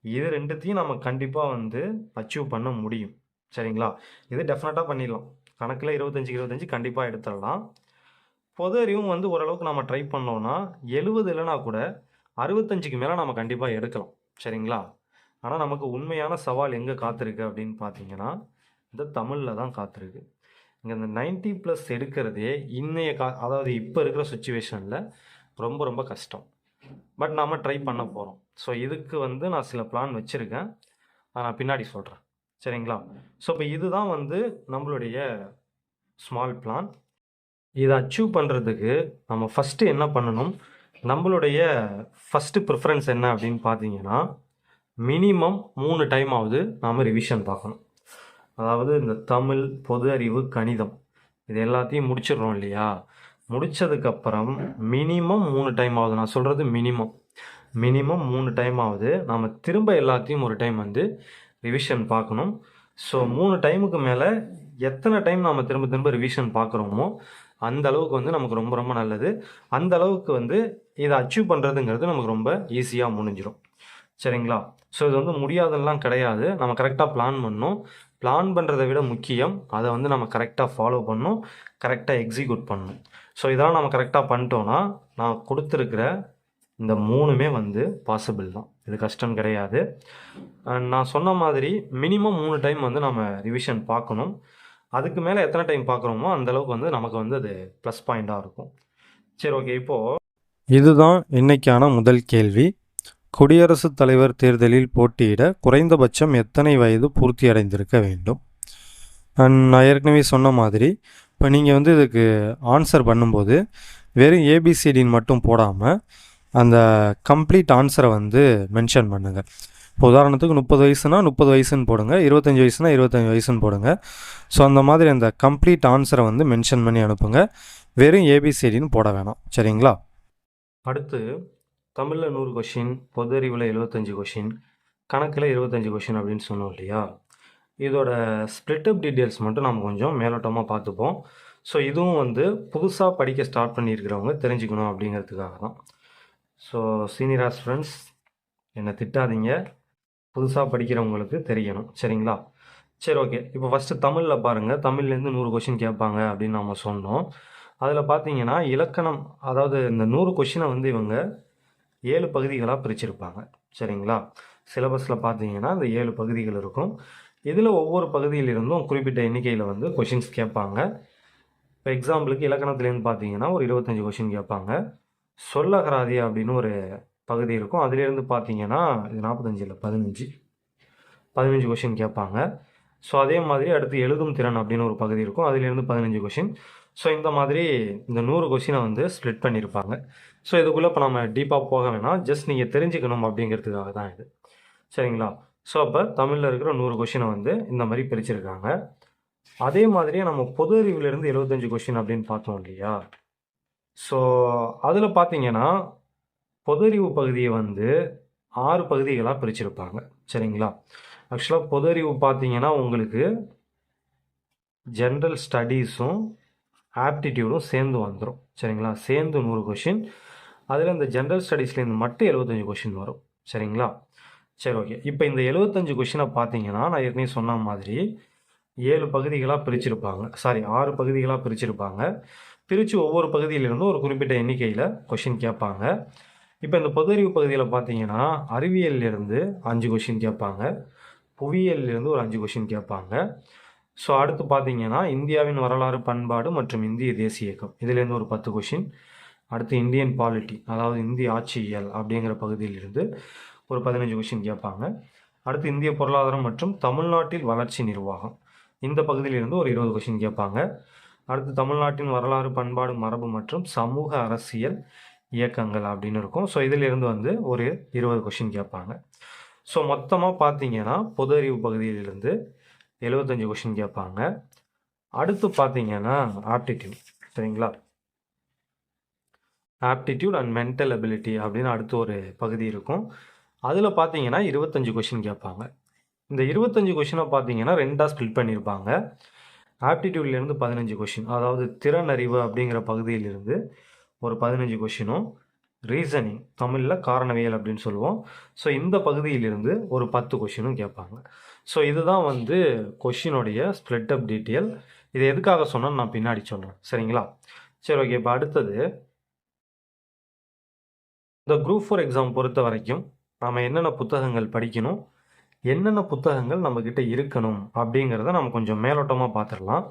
இது ரெண்டுத்தையும் நம்ம கண்டிப்பாக வந்து அச்சீவ் பண்ண முடியும். சரிங்களா? இது டெஃபினட்டாக பண்ணிடலாம். கணக்கில் 25 கண்டிப்பாக எடுத்துடலாம். பொது அறிவும் வந்து ஓரளவுக்கு நம்ம ட்ரை பண்ணோன்னா 70 இல்லைனா கூட 65க்கு மேலே நம்ம கண்டிப்பாக எடுக்கலாம். சரிங்களா? ஆனால் நமக்கு உண்மையான சவால் எங்கே காத்திருக்கு அப்படின்னு பார்த்தீங்கன்னா, இந்த தமிழில் தான் காத்திருக்கு. இங்கே இந்த 90+ எடுக்கிறதே அதாவது இப்போ இருக்கிற சுச்சுவேஷனில் ரொம்ப ரொம்ப கஷ்டம். பட் நாம் ட்ரை பண்ண போகிறோம். ஸோ இதுக்கு வந்து நான் சில பிளான் வச்சுருக்கேன். அதை நான் பின்னாடி சொல்கிறேன். சரிங்களா? ஸோ இப்போ இதுதான் வந்து நம்மளுடைய ஸ்மால் பிளான். இதை அச்சீவ் பண்ணுறதுக்கு நம்ம ஃபஸ்ட்டு என்ன பண்ணணும், நம்மளுடைய ஃபஸ்ட்டு ப்ரிஃபரன்ஸ் என்ன அப்படின்னு பார்த்தீங்கன்னா, மினிமம் 3 டைம் ஆகுது நாம் ரிவிஷன் பார்க்கணும். அதாவது இந்த தமிழ், பொது அறிவு, கணிதம் இது எல்லாத்தையும் முடிச்சிடுறோம் இல்லையா? முடித்ததுக்கப்புறம் மினிமம் 3 டைம் ஆகுது. நான் சொல்கிறது மினிமம் 3 டைம் ஆகுது நாம் திரும்ப எல்லாத்தையும் ஒரு டைம் வந்து ரிவிஷன் பார்க்கணும். ஸோ 3 டைமுக்கு மேலே எத்தனை டைம் நாம் திரும்ப திரும்ப ரிவிஷன் பார்க்குறோமோ அந்த அளவுக்கு வந்து நமக்கு ரொம்ப ரொம்ப நல்லது. அந்த அளவுக்கு வந்து இதை அச்சீவ் பண்ணுறதுங்கிறது நமக்கு ரொம்ப ஈஸியாக முடிஞ்சிடும். சரிங்களா? ஸோ இது வந்து முடியாதெல்லாம் கிடையாது. நம்ம கரெக்டாக பிளான் பண்ணணும். பிளான் பண்ணுறதை விட முக்கியம் அதை வந்து நம்ம கரெக்டாக ஃபாலோ பண்ணணும், கரெக்டாக எக்ஸிக்யூட் பண்ணணும். ஸோ இதெல்லாம் நம்ம கரெக்டாக பண்ணிட்டோன்னா நான் கொடுத்துருக்கிற இந்த 3மே வந்து பாசிபிள் தான். இது கஷ்டம் கிடையாது. நான் சொன்ன மாதிரி மினிமம் 3 டைம் வந்து நம்ம ரிவிஷன் பார்க்கணும். அதுக்கு மேலே எத்தனை டைம் பார்க்குறோமோ அந்தளவுக்கு வந்து நமக்கு வந்து அது ப்ளஸ் பாயிண்ட்டாக இருக்கும். சரி, ஓகே. இப்போது இதுதான் இன்னைக்கான முதல் கேள்வி. குடியரசுத் தலைவர் தேர்தலில் போட்டியிட குறைந்தபட்சம் எத்தனை வயது பூர்த்தி அடைந்திருக்க வேண்டும்? நான் ஏற்கனவே சொன்ன மாதிரி இப்போ நீங்கள் வந்து இதுக்கு ஆன்சர் பண்ணும்போது வெறும் ஏபிசிடின்னு மட்டும் போடாமல் அந்த கம்ப்ளீட் ஆன்சரை வந்து மென்ஷன் பண்ணுங்கள். இப்போ உதாரணத்துக்கு 30 வயசுனா 30 வயசுன்னு போடுங்க, 25 வயசுனா 25 வயசுன்னு போடுங்க. ஸோ அந்த மாதிரி அந்த கம்ப்ளீட் ஆன்சரை வந்து மென்ஷன் பண்ணி அனுப்புங்க. வெறும் ஏபிசிடின்னு போட வேணாம். சரிங்களா? அடுத்து தமிழில் 100 கொஷின், பொது அறிவில் 75 கொஷின், கணக்கில் 25 கொஷின் அப்படின்னு சொன்னோம் இல்லையா? இதோட ஸ்ப்ளிட்டப் டீட்டெயில்ஸ் மட்டும் நம்ம கொஞ்சம் மேலோட்டமாக பார்த்துப்போம். ஸோ இதுவும் வந்து புதுசாக படிக்க ஸ்டார்ட் பண்ணியிருக்கிறவங்க தெரிஞ்சுக்கணும் அப்படிங்கிறதுக்காக தான். ஸோ சீனியர் ஆஸ்பிரண்ட்ஸ் என்னை திட்டாதீங்க, புதுசாக படிக்கிறவங்களுக்கு தெரியணும். சரிங்களா? சரி, ஓகே. இப்போ ஃபஸ்ட்டு தமிழில் பாருங்கள். தமிழ்லேருந்து 100 கொஷின் கேட்பாங்க அப்படின்னு நம்ம சொன்னோம். அதில் பார்த்தீங்கன்னா இலக்கணம், அதாவது இந்த 100 கொஷினை வந்து இவங்க 7 பகுதிகளாக பிரிச்சிருப்பாங்க. சரிங்களா? சிலபஸில் பார்த்தீங்கன்னா இந்த 7 பகுதிகள் இருக்கும். இதில் ஒவ்வொரு பகுதியிலிருந்தும் குறிப்பிட்ட எண்ணிக்கையில் வந்து கொஷின்ஸ் கேட்பாங்க. இப்போ எக்ஸாம்பிளுக்கு இலக்கணத்துலேருந்து பார்த்தீங்கன்னா ஒரு 25 கொஷின் கேட்பாங்க. சொல்லகராதி அப்படின்னு ஒரு பகுதி இருக்கும். அதிலேருந்து பார்த்தீங்கன்னா இது 45 இல்லை 15 கொஷின் கேட்பாங்க. ஸோ அதே மாதிரி அடுத்து எழுதும் திறன் அப்படின்னு ஒரு பகுதி இருக்கும். அதிலேருந்து 15 கொஷின். ஸோ இந்த மாதிரி இந்த 100 கொஷினை வந்து ஸ்ப்ளிட் பண்ணியிருப்பாங்க. ஸோ இதுக்குள்ளே இப்போ நம்ம டீப்பாக போக வேணாம், ஜஸ்ட் நீங்கள் தெரிஞ்சுக்கணும் அப்படிங்கிறதுக்காக தான் இது. சரிங்களா? ஸோ அப்போ தமிழில் இருக்கிற 100 கொஷினை வந்து இந்த மாதிரி பிரிச்சிருக்காங்க. அதே மாதிரியே நம்ம பொது அறிவிலிருந்து 75 கொஷின் அப்படின்னு பார்த்தோம் இல்லையா? ஸோ அதில் பார்த்தீங்கன்னா பொது அறிவு பகுதியை வந்து 6 பகுதிகளாக பிரிச்சிருப்பாங்க. சரிங்களா? ஆக்சுவலாக பொது அறிவு பார்த்தீங்கன்னா உங்களுக்கு ஜென்ரல் ஸ்டடீஸும் ஆப்டிடியூடும் சேர்ந்து வந்துடும். சரிங்களா? சேர்ந்து 100 கொஷின். அதில் இந்த ஜென்ரல் ஸ்டடீஸ்லேருந்து மட்டும் 75 கொஷின் வரும். சரிங்களா? சரி, ஓகே. இப்போ இந்த 75 கொஷினை பார்த்தீங்கன்னா நான் ஏற்கனவே சொன்ன மாதிரி 7 பகுதிகளாக பிரிச்சிருப்பாங்க. 6 பகுதிகளாக பிரிச்சிருப்பாங்க. பிரித்து ஒவ்வொரு பகுதியிலிருந்தும் ஒரு குறிப்பிட்ட எண்ணிக்கையில் கொஷின் கேட்பாங்க. இப்போ இந்த பொது அறிவு பகுதியில் பார்த்தீங்கன்னா அறிவியலிருந்து 5 கொஷின் கேட்பாங்க, புவியியலிருந்து ஒரு 5 கொஷின் கேட்பாங்க. ஸோ அடுத்து பார்த்தீங்கன்னா இந்தியாவின் வரலாறு, பண்பாடு மற்றும் இந்திய தேசிய இயக்கம் இதிலேருந்து ஒரு 10 கொஷின். அடுத்து இந்தியன் பாலிட்டி, அதாவது இந்திய ஆட்சியியல் அப்படிங்கிற பகுதியிலிருந்து ஒரு 15 கொஷின் கேட்பாங்க. அடுத்து இந்திய பொருளாதாரம் மற்றும் தமிழ்நாட்டில் வளர்ச்சி நிர்வாகம் இந்த பகுதியிலிருந்து ஒரு 20 கொஷின் கேட்பாங்க. அடுத்து தமிழ்நாட்டின் வரலாறு, பண்பாடு, மரபு மற்றும் சமூக அரசியல் இயக்கங்கள் அப்படின்னு இருக்கும். ஸோ இதிலிருந்து வந்து ஒரு 20 கொஷின் கேட்பாங்க. ஸோ மொத்தமாக பார்த்தீங்கன்னா பொது அறிவு பகுதியிலிருந்து 75 கொஷின் கேட்பாங்க. அடுத்து பார்த்தீங்கன்னா ஆப்டிடியூட். சரிங்களா? ஆப்டிடியூட் அண்ட் மென்டல் எபிலிட்டி அப்படின்னு அடுத்து ஒரு பகுதி இருக்கும். அதில் பார்த்தீங்கன்னா 25 கொஷின் கேட்பாங்க. இந்த 25 கொஷினை பார்த்தீங்கன்னா 2ஆக ஸ்ப்ளிட் பண்ணியிருப்பாங்க. ஆப்டிடியூட்லேருந்து 15 கொஷின், அதாவது திறன் அறிவு அப்படிங்கிற பகுதியிலிருந்து ஒரு 15 கொஷினும், ரீசனிங் தமிழில் காரணவியல் அப்படின்னு சொல்லுவோம். ஸோ இந்த பகுதியிலிருந்து ஒரு 10 கொஷினும் கேட்பாங்க. ஸோ இதுதான் வந்து கொஷினுடைய ஸ்ப்ளிட் அப் டீட்டெயில். இது எதுக்காக சொன்னேன்னு நான் பின்னாடி சொல்கிறேன். சரிங்களா? சரி, ஓகே. இப்போ அடுத்தது இந்த குரூப் 4 எக்ஸாம் பொறுத்த வரைக்கும் நாம் என்னென்ன புத்தகங்கள் படிக்கணும், என்னென்ன புத்தகங்கள் நம்மக்கிட்ட இருக்கணும் அப்படிங்கிறத நம்ம கொஞ்சம் மேலோட்டமாக பார்த்துடலாம்.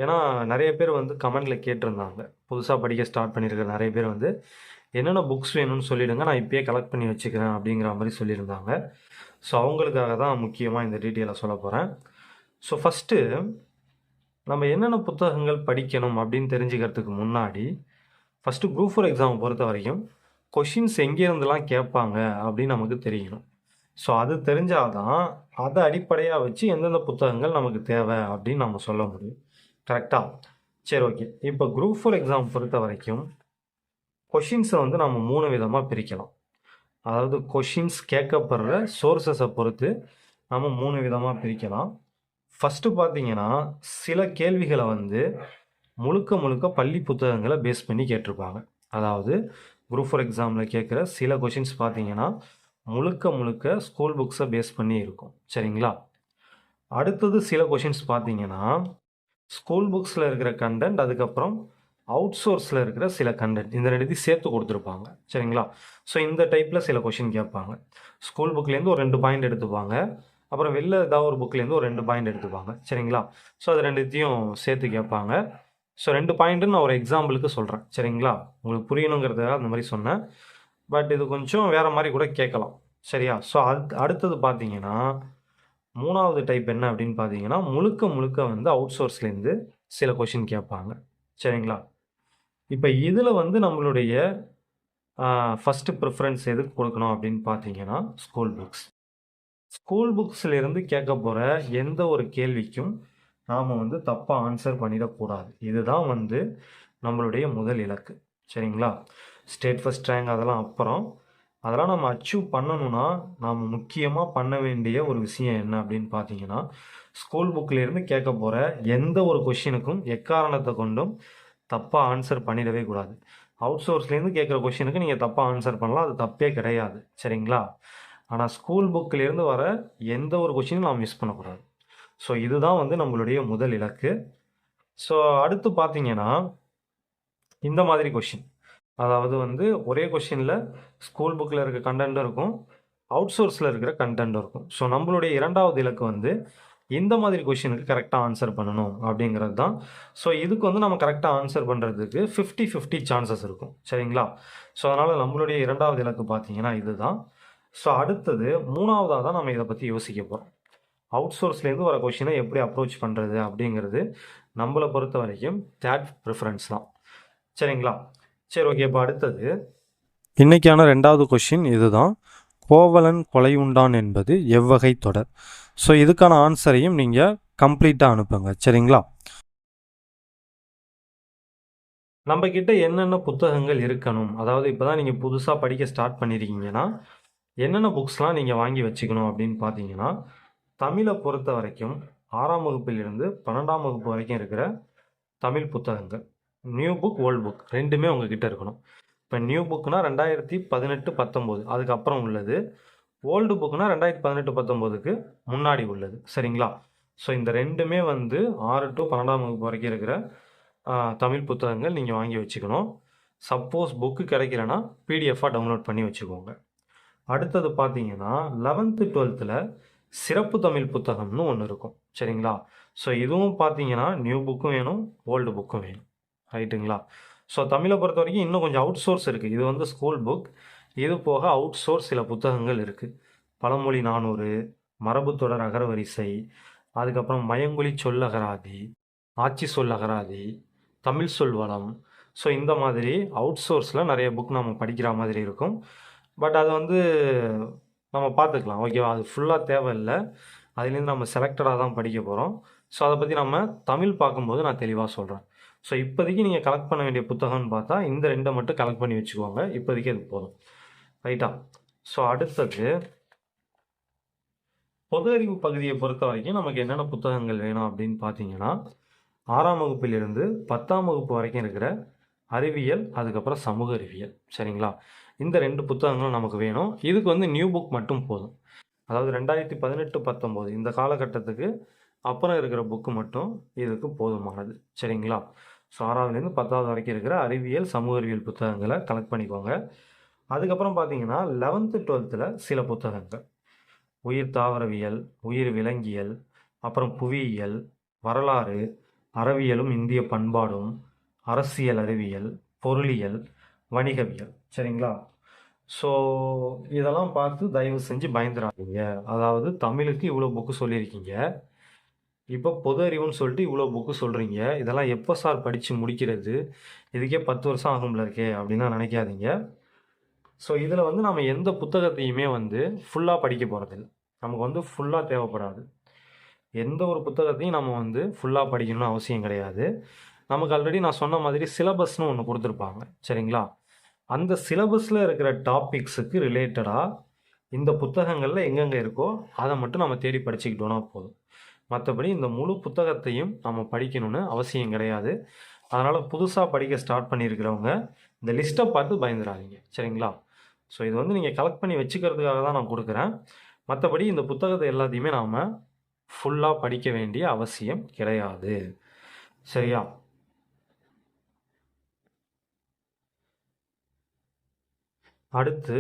ஏன்னா நிறைய பேர் வந்து கமெண்டில் கேட்டிருந்தாங்க, புதுசாக படிக்க ஸ்டார்ட் பண்ணியிருக்கிற நிறைய பேர் வந்து என்னென்ன புக்ஸ் வேணும்னு சொல்லிவிடுங்க, நான் இப்போயே கலெக்ட் பண்ணி வச்சுக்கிறேன் அப்படிங்கிற மாதிரி சொல்லியிருந்தாங்க. ஸோ அவங்களுக்காக தான் முக்கியமாக இந்த டீட்டெயிலை சொல்ல போகிறேன். ஸோ ஃபஸ்ட்டு நம்ம என்னென்ன புத்தகங்கள் படிக்கணும் அப்படின்னு தெரிஞ்சுக்கிறதுக்கு முன்னாடி ஃபஸ்ட்டு குரூப் 4 எக்ஸாம் பொறுத்த வரைக்கும் கொஷின்ஸ் எங்கேருந்துலாம் கேட்பாங்க அப்படின்னு நமக்கு தெரியணும். ஸோ அது தெரிஞ்சால் தான் அதை அடிப்படையாக வச்சு எந்தெந்த புத்தகங்கள் நமக்கு தேவை அப்படின்னு நம்ம சொல்ல முடியும். கரெக்டாக? சரி, ஓகே. இப்போ குரூப் 4 எக்ஸாம் பொறுத்த வரைக்கும் கொஷின்ஸை வந்து நம்ம 3 விதமாக பிரிக்கலாம். அதாவது கொஷின்ஸ் கேட்கப்படுற சோர்ஸஸை பொறுத்து நம்ம 3 விதமாக பிரிக்கலாம். ஃபஸ்ட்டு பார்த்தீங்கன்னா சில கேள்விகளை வந்து முழுக்க முழுக்க பள்ளி புத்தகங்களை பேஸ் பண்ணி கேட்டிருப்பாங்க. அதாவது குரூப் 4 எக்ஸாமில் கேட்குற சில கொஷின்ஸ் பார்த்தீங்கன்னா முழுக்க முழுக்க ஸ்கூல் புக்ஸை பேஸ் பண்ணி இருக்கும். சரிங்களா? அடுத்தது சில கொஷின்ஸ் பார்த்தீங்கன்னா ஸ்கூல் புக்ஸில் இருக்கிற கண்டென்ட், அதுக்கப்புறம் அவுட் சோர்ஸில் இருக்கிற சில கண்டென்ட், இந்த ரெண்டுத்தையும் சேர்த்து கொடுத்துருப்பாங்க. சரிங்களா? ஸோ இந்த டைப்பில் சில கொஷின் கேட்பாங்க. ஸ்கூல் புக்லேருந்து ஒரு 2 பாயிண்ட் எடுத்துப்பாங்க, அப்புறம் வெளில ஏதாவது ஒரு புக்லேருந்து ஒரு 2 பாயிண்ட் எடுத்துப்பாங்க. சரிங்களா? ஸோ அது ரெண்டுத்தையும் சேர்த்து கேட்பாங்க. ஸோ 2 பாயிண்ட்டுன்னு நான் ஒரு எக்ஸாம்பிளுக்கு சொல்கிறேன். சரிங்களா? உங்களுக்கு புரியணுங்கிறதுக்காக அந்த மாதிரி சொன்னேன். பட் இது கொஞ்சம் வேறு மாதிரி கூட கேட்கலாம். சரியா? ஸோ அடுத்தது பார்த்தீங்கன்னா 3வது டைப் என்ன அப்படின்னு பார்த்தீங்கன்னா முழுக்க முழுக்க வந்து அவுட் சோர்ஸ்லேருந்து சில கொஷின் கேட்பாங்க. சரிங்களா? இப்போ இதில் வந்து நம்மளுடைய ஃபஸ்ட்டு ப்ரிஃபரன்ஸ் எதுக்கு கொடுக்கணும் அப்படின்னு பார்த்தீங்கன்னா ஸ்கூல் புக்ஸ். ஸ்கூல் புக்ஸ்லேருந்து கேட்க போகிற எந்த ஒரு கேள்விக்கும் நாம் வந்து தப்பாக ஆன்சர் பண்ணிடக்கூடாது. இதுதான் வந்து நம்மளுடைய முதல் இலக்கு. சரிங்களா? ஸ்டேட் ஃபஸ்ட் ரேங்க் அதெல்லாம் அப்புறம், அதெல்லாம் நம்ம அச்சீவ் பண்ணணும்னா நாம் முக்கியமாக பண்ண வேண்டிய ஒரு விஷயம் என்ன அப்படின்னு பார்த்தீங்கன்னா ஸ்கூல் புக்கிலேருந்து கேட்க போகிற எந்த ஒரு கொஷினுக்கும் எக்காரணத்தை கொண்டும் தப்பாக ஆன்சர் பண்ணிடவே கூடாது. அவுட் சோர்ஸ்லேருந்து கேட்குற கொஷினுக்கு நீங்கள் தப்பாக ஆன்சர் பண்ணலாம், அது தப்பே கிடையாது. சரிங்களா? ஆனால் ஸ்கூல் புக்கிலேருந்து வர எந்த ஒரு கொஷினும் நாம் மிஸ் பண்ணக்கூடாது. ஸோ இதுதான் வந்து நம்மளுடைய முதல் இலக்கு. ஸோ அடுத்து பார்த்தீங்கன்னா இந்த மாதிரி கொஷின், அதாவது வந்து ஒரே கொஷினில் ஸ்கூல் புக்கில் இருக்க கண்டென்ட்டும் இருக்கும், அவுட் சோர்ஸில் இருக்கிற கண்டென்ட்டும் இருக்கும். ஸோ நம்மளுடைய 2வது இலக்கு வந்து இந்த மாதிரி கொஷினுக்கு கரெக்டாக ஆன்சர் பண்ணணும் அப்படிங்கிறது தான். ஸோ இதுக்கு வந்து நம்ம கரெக்டாக ஆன்சர் பண்ணுறதுக்கு 50-50 சான்சஸ் இருக்கும். சரிங்களா? ஸோ அதனால் நம்மளுடைய 2வது இலக்கு பார்த்தீங்கன்னா இதுதான். ஸோ அடுத்தது 3வதாக தான் நம்ம இதை பற்றி யோசிக்க போகிறோம். அவுட் சோர்ஸ்லேருந்து வர கொஷினை எப்படி அப்ரோச் பண்ணுறது அப்படிங்கிறது நம்மளை பொறுத்த வரைக்கும் தேர்ட் ப்ரிஃபரன்ஸ் தான். சரிங்களா? சரி, ஓகே. இப்போ அடுத்தது இன்றைக்கான 2வது கொஷின் இதுதான். கோவலன் கொலையுண்டான் என்பது எவ்வகை தொடர்? ஸோ இதுக்கான ஆன்சரையும் நீங்கள் கம்ப்ளீட்டாக அனுப்புங்க. சரிங்களா? நம்மக்கிட்ட என்னென்ன புத்தகங்கள் இருக்கணும், அதாவது இப்போ தான் நீங்கள் புதுசாக படிக்க ஸ்டார்ட் பண்ணியிருக்கீங்கன்னா என்னென்ன புக்ஸ்லாம் நீங்கள் வாங்கி வச்சுக்கணும் அப்படின்னு பார்த்தீங்கன்னா தமிழை பொறுத்த வரைக்கும் 6ஆம் வகுப்பிலிருந்து 12ஆம் வகுப்பு வரைக்கும் இருக்கிற தமிழ் புத்தகங்கள், நியூ புக் ஓல்டு புக் ரெண்டுமே உங்ககிட்ட இருக்கணும். இப்போ நியூ புக்னால் 2018-19 அதுக்கப்புறம் உள்ளது, ஓல்டு புக்னா 2018-19க்கு முன்னாடி உள்ளது. சரிங்களா? ஸோ இந்த ரெண்டுமே வந்து 6 to 12ஆம் வகுப்பு வரைக்கும் இருக்கிற தமிழ் புத்தகங்கள் நீங்கள் வாங்கி வச்சுக்கணும். சப்போஸ் புக்கு கிடைக்கலன்னா பிடிஎஃபாக டவுன்லோட் பண்ணி வச்சுக்கோங்க. அடுத்தது பார்த்தீங்கன்னா 11th 12th சிறப்பு தமிழ் புத்தகம்னு ஒன்று இருக்கும். சரிங்களா? ஸோ இதுவும் பார்த்தீங்கன்னா நியூ புக்கும் வேணும், ஓல்டு புக்கும் வேணும். ரைட்டுங்களா? ஸோ தமிழை பொறுத்த வரைக்கும் இன்னும் கொஞ்சம் அவுட் சோர்ஸ் இருக்குது. இது வந்து ஸ்கூல் புக், இது போக அவுட் சோர்ஸ் சில புத்தகங்கள் இருக்குது. பழமொழி 400, மரபுத்தொடர் அகரவரிசை, அதுக்கப்புறம் மயங்கொலி சொல்லகராதி, ஆட்சி சொல்லகராதி, தமிழ் சொல்வளம். ஸோ இந்த மாதிரி அவுட் சோர்ஸில் நிறைய புக் நம்ம படிக்கிற மாதிரி இருக்கும். பட் அது வந்து நம்ம பார்த்துக்கலாம். ஓகேவா? அது ஃபுல்லாக தேவையில்லை, அதுலேருந்து நம்ம செலக்டடாக தான் படிக்க போகிறோம். ஸோ அதை பற்றி நம்ம தமிழ் பார்க்கும்போது நான் தெளிவாக சொல்கிறேன். ஸோ இப்போதைக்கு நீங்கள் கலெக்ட் பண்ண வேண்டிய புத்தகம்னு பார்த்தா இந்த 2 மட்டும் கலெக்ட் பண்ணி வச்சுக்கோங்க. இப்போதைக்கு அது போதும். ரைட்டா? ஸோ அடுத்தது பொது அறிவு பகுதியை பொறுத்த வரைக்கும் நமக்கு என்னென்ன புத்தகங்கள் வேணும் அப்படின்னு பார்த்தீங்கன்னா, 6ஆம் வகுப்பிலிருந்து 10ஆம் வகுப்பு வரைக்கும் இருக்கிற அறிவியல், அதுக்கப்புறம் சமூக அறிவியல். சரிங்களா? இந்த 2 புத்தகங்களும் நமக்கு வேணும். இதுக்கு வந்து நியூ புக் மட்டும் போதும். அதாவது 2018, 19 இந்த காலகட்டத்துக்கு அப்புறம் இருக்கிற புக்கு மட்டும் இதுக்கு போதுமானது. சரிங்களா? ஸோ 6வதுலேருந்து 10வது வரைக்கும் இருக்கிற அறிவியல், சமூக அறிவியல் புத்தகங்களை கலெக்ட் பண்ணிக்கோங்க. அதுக்கப்புறம் பார்த்தீங்கன்னா 11th, 12th சில புத்தகங்கள். உயிர் தாவரவியல், உயிர் விலங்கியல், அப்புறம் புவியியல், வரலாறு, அறவியலும் இந்திய பண்பாடும், அரசியல் அறிவியல், பொருளியல், வணிகவியல். சரிங்களா? ஸோ இதெல்லாம் பார்த்து தயவு செஞ்சு பயந்துடாதீங்க. அதாவது தமிழுக்கு இவ்வளோ புக்கு சொல்லியிருக்கீங்க, இப்போ பொது அறிவுன்னு சொல்லிட்டு இவ்வளோ புக்கு சொல்கிறீங்க. இதெல்லாம் எப்போ சார் படித்து முடிக்கிறது? இதுக்கே 10 வருஷம் ஆகும்ல இருக்கே அப்படின்னா நினைக்காதீங்க. ஸோ இதில் வந்து நம்ம எந்த புத்தகத்தையுமே வந்து ஃபுல்லாக படிக்க போகிறதில்ல. நமக்கு வந்து ஃபுல்லாக தேவைப்படாது. எந்த ஒரு புத்தகத்தையும் நம்ம வந்து ஃபுல்லாக படிக்கணும்னு அவசியம் கிடையாது. நமக்கு ஆல்ரெடி நான் சொன்ன மாதிரி சிலபஸ்னு ஒன்று கொடுத்துருப்பாங்க. சரிங்களா? அந்த சிலபஸில் இருக்கிற டாபிக்ஸுக்கு ரிலேட்டடாக இந்த புத்தகங்களில் எங்கெங்கே இருக்கோ அதை மட்டும் நம்ம தேடி படிச்சுக்கிட்டோன்னா போதும். மற்றபடி இந்த முழு புத்தகத்தையும் நம்ம படிக்கணும்னு அவசியம் கிடையாது. அதனால் புதுசாக படிக்க ஸ்டார்ட் பண்ணியிருக்கிறவங்க இந்த லிஸ்ட்டை பார்த்து பயந்துடாதீங்க. சரிங்களா? ஸோ இது வந்து நீங்கள் கலெக்ட் பண்ணி வச்சுக்கிறதுக்காக தான் நான் கொடுக்குறேன். மற்றபடி இந்த புத்தகத்தை எல்லாத்தையுமே நாம் ஃபுல்லாக படிக்க வேண்டிய அவசியம் கிடையாது. சரியா? அடுத்து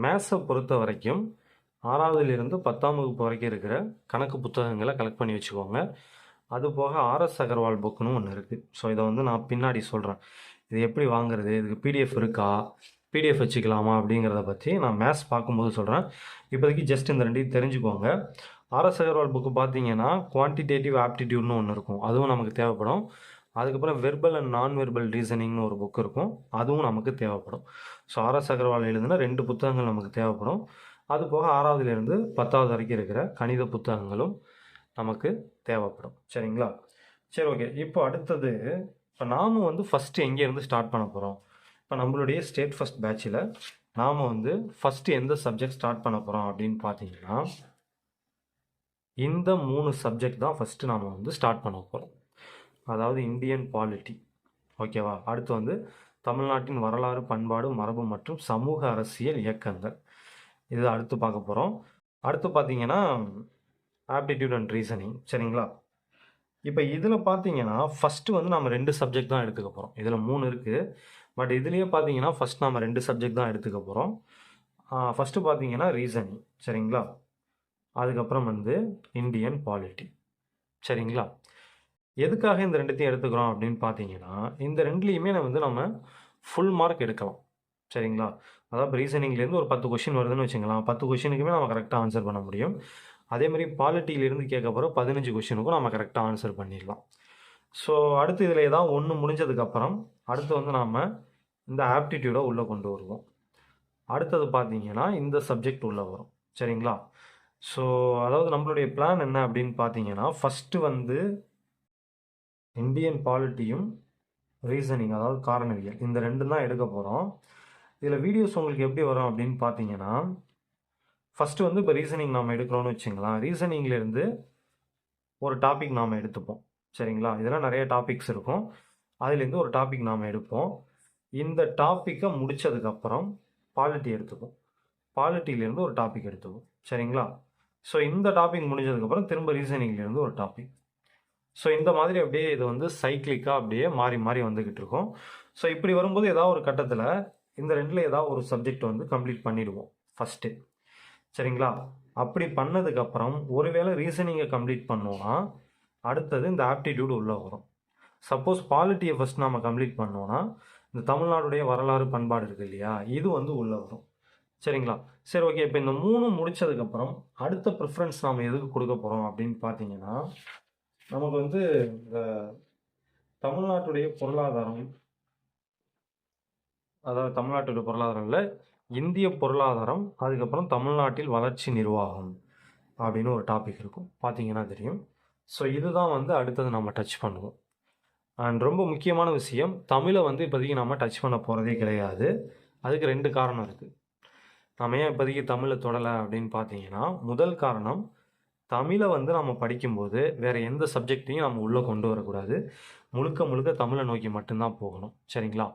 மேத்ஸை பொறுத்த வரைக்கும் 6வதுலேருந்து 10ஆம் வகுப்பு வரைக்கும் இருக்கிற கணக்கு புத்தகங்களை கலெக்ட் பண்ணி வச்சுக்கோங்க. அது போக ஆர்எஸ் அகர்வால் புக்குன்னு ஒன்று இருக்குது. ஸோ இதை வந்து நான் பின்னாடி சொல்கிறேன். இது எப்படி வாங்குறது, இதுக்கு பிடிஎஃப் இருக்கா, பிடிஎஃப் வச்சுக்கலாமா அப்படிங்கிறத பற்றி நான் மேத்ஸ் பார்க்கும்போது சொல்கிறேன். இப்போதைக்கு ஜஸ்ட் இந்த 2 தெரிஞ்சுக்கோங்க. ஆர்எஸ் அகர்வால் புக்கு பார்த்தீங்கன்னா குவான்டிடேட்டிவ் ஆப்டிடியூட்னு ஒன்று இருக்கும், அதுவும் நமக்கு தேவைப்படும். அதுக்கப்புறம் வெர்பல் அண்ட் நான் வெர்பல் ரீசனிங்னு ஒரு புக் இருக்கும், அதுவும் நமக்கு தேவைப்படும். ஸோ ஆர்எஸ் அகர்வால் எழுதுனா 2 புத்தகங்கள் நமக்கு தேவைப்படும். அது போக 6வதுலேருந்து 10வது வரைக்கும் இருக்கிற கணித புத்தகங்களும் நமக்கு தேவைப்படும். சரிங்களா? சரி, ஓகே. இப்போ அடுத்தது, இப்போ நாம் வந்து ஃபஸ்ட்டு எங்கேருந்து ஸ்டார்ட் பண்ண போகிறோம்? இப்போ நம்மளுடைய ஸ்டேட் ஃபஸ்ட் பேட்சில் நாம் வந்து ஃபஸ்ட்டு எந்த சப்ஜெக்ட் ஸ்டார்ட் பண்ண போகிறோம் அப்படின்னு பார்த்தீங்கன்னா, இந்த 3 சப்ஜெக்ட் தான் ஃபஸ்ட்டு நாம் வந்து ஸ்டார்ட் பண்ண போகிறோம். அதாவது இந்தியன் பாலிட்டி, ஓகேவா? அடுத்து வந்து தமிழ்நாட்டின் வரலாறு, பண்பாடு, மரபு மற்றும் சமூக அரசியல் இயக்கங்கள், இது அடுத்து பார்க்க போகிறோம். அடுத்து பார்த்தீங்கன்னா ஆப்டிடியூட் அண்ட் ரீசனிங். சரிங்களா? இப்போ இதில் பார்த்தீங்கன்னா ஃபஸ்ட்டு வந்து நம்ம 2 சப்ஜெக்ட் தான் எடுத்துக்க போகிறோம். இதில் 3 இருக்குது, பட் இதுலேயே பார்த்தீங்கன்னா ஃபஸ்ட் நம்ம 2 சப்ஜெக்ட் தான் எடுத்துக்க போகிறோம். ஃபஸ்ட்டு பார்த்தீங்கன்னா ரீசனிங். சரிங்களா? அதுக்கப்புறம் வந்து இந்தியன் பாலிட்டி. சரிங்களா? எதுக்காக இந்த 2த்தையும் எடுத்துக்கிறோம் அப்படின்னு பார்த்தீங்கன்னா, இந்த 2லேயுமே நம்ம ஃபுல் மார்க் எடுக்கலாம். சரிங்களா? அதாவது ரீசனிங்லேருந்து ஒரு 10 கொஷின் வருதுன்னு வச்சுக்கலாம். 10 கொஷினுக்குமே நம்ம கரெக்டாக ஆன்சர் பண்ண முடியும். அதேமாதிரி பாலிட்டியிலேருந்து கேட்க போகிற 15 கொஷினுக்கும் நம்ம கரெக்டாக ஆன்சர் பண்ணிடலாம். ஸோ அடுத்து இதில் ஏதாவது ஒன்று முடிஞ்சதுக்கப்புறம் அடுத்து வந்து நாம் இந்த ஆப்டிடியூடை உள்ளே கொண்டு வருவோம். அடுத்தது பார்த்தீங்கன்னா இந்த சப்ஜெக்ட் உள்ளே வரும். சரிங்களா? ஸோ அதாவது நம்மளுடைய பிளான் என்ன அப்படின்னு பார்த்தீங்கன்னா, ஃபஸ்ட்டு வந்து இந்தியன் பாலிட்டியும் ரீசனிங், அதாவது காரணவியல், இந்த 2 தான் எடுக்க போகிறோம். இதில் வீடியோஸ் உங்களுக்கு எப்படி வரும் அப்படின்னு பார்த்தீங்கன்னா, ஃபஸ்ட்டு வந்து இப்போ ரீசனிங் நாம் எடுக்கிறோன்னு வச்சுங்களேன். ரீசனிங்லேருந்து ஒரு டாபிக் நாம் எடுத்துப்போம். சரிங்களா? இதெல்லாம் நிறைய டாபிக்ஸ் இருக்கும், அதுலேருந்து ஒரு டாபிக் நாம் எடுப்போம். இந்த டாப்பிக்கை முடித்ததுக்கப்புறம் பாலிட்டி எடுத்துப்போம். பாலிட்டியிலேருந்து ஒரு டாபிக் எடுத்துப்போம். சரிங்களா? ஸோ இந்த டாபிக் முடிஞ்சதுக்கப்புறம் திரும்ப ரீசனிங்லேருந்து ஒரு டாபிக். ஸோ இந்த மாதிரி அப்படியே இது வந்து சைக்கிளிக்காக அப்படியே மாறி மாறி வந்துக்கிட்டு இருக்கும். ஸோ இப்படி வரும்போது ஏதாவது ஒரு கட்டத்தில் இந்த 2ல் ஏதாவது ஒரு சப்ஜெக்ட் வந்து கம்ப்ளீட் பண்ணிடுவோம் ஃபஸ்ட்டு. சரிங்களா? அப்படி பண்ணதுக்கப்புறம் ஒருவேளை ரீசனிங்கை கம்ப்ளீட் பண்ணோன்னா அடுத்தது இந்த ஆப்டிடியூட் உள்ளே வரும். சப்போஸ் பாலிட்டியை ஃபஸ்ட் நம்ம கம்ப்ளீட் பண்ணோன்னா இந்த தமிழ்நாடுடைய வரலாறு, பண்பாடு இருக்குது இல்லையா, இது வந்து உள்ளே வரும். சரிங்களா? சரி, ஓகே. இப்போ இந்த 3 முடித்ததுக்கப்புறம் அடுத்த ப்ரிஃபரன்ஸ் நாம் எதுக்கு கொடுக்க போகிறோம் அப்படின்னு பார்த்தீங்கன்னா, நமக்கு வந்து இந்த தமிழ்நாட்டுடைய பொருளாதாரம், அதாவது தமிழ்நாட்டுடைய பொருளாதாரம் இல்லை, இந்திய பொருளாதாரம், அதுக்கப்புறம் தமிழ்நாட்டில் வளர்ச்சி நிர்வாகம் அப்படின்னு ஒரு டாபிக் இருக்கும். பார்த்தீங்கன்னா தெரியும். ஸோ இதுதான் வந்து அடுத்தது நம்ம டச் பண்ணுவோம். அண்ட் ரொம்ப முக்கியமான விஷயம், தமிழை வந்து இப்போதைக்கு நம்ம டச் பண்ண போகிறதே கிடையாது. அதுக்கு 2 காரணம் இருக்குது. நம்ம ஏன் இப்போதைக்கு தமிழை தொடலை அப்படின்னு பார்த்தீங்கன்னா, முதல் காரணம், தமிழை வந்து நம்ம படிக்கும்போது வேறு எந்த சப்ஜெக்டையும் நம்ம உள்ளே கொண்டு வரக்கூடாது. முழுக்க முழுக்க தமிழை நோக்கி மட்டும்தான் போகணும். சரிங்களா?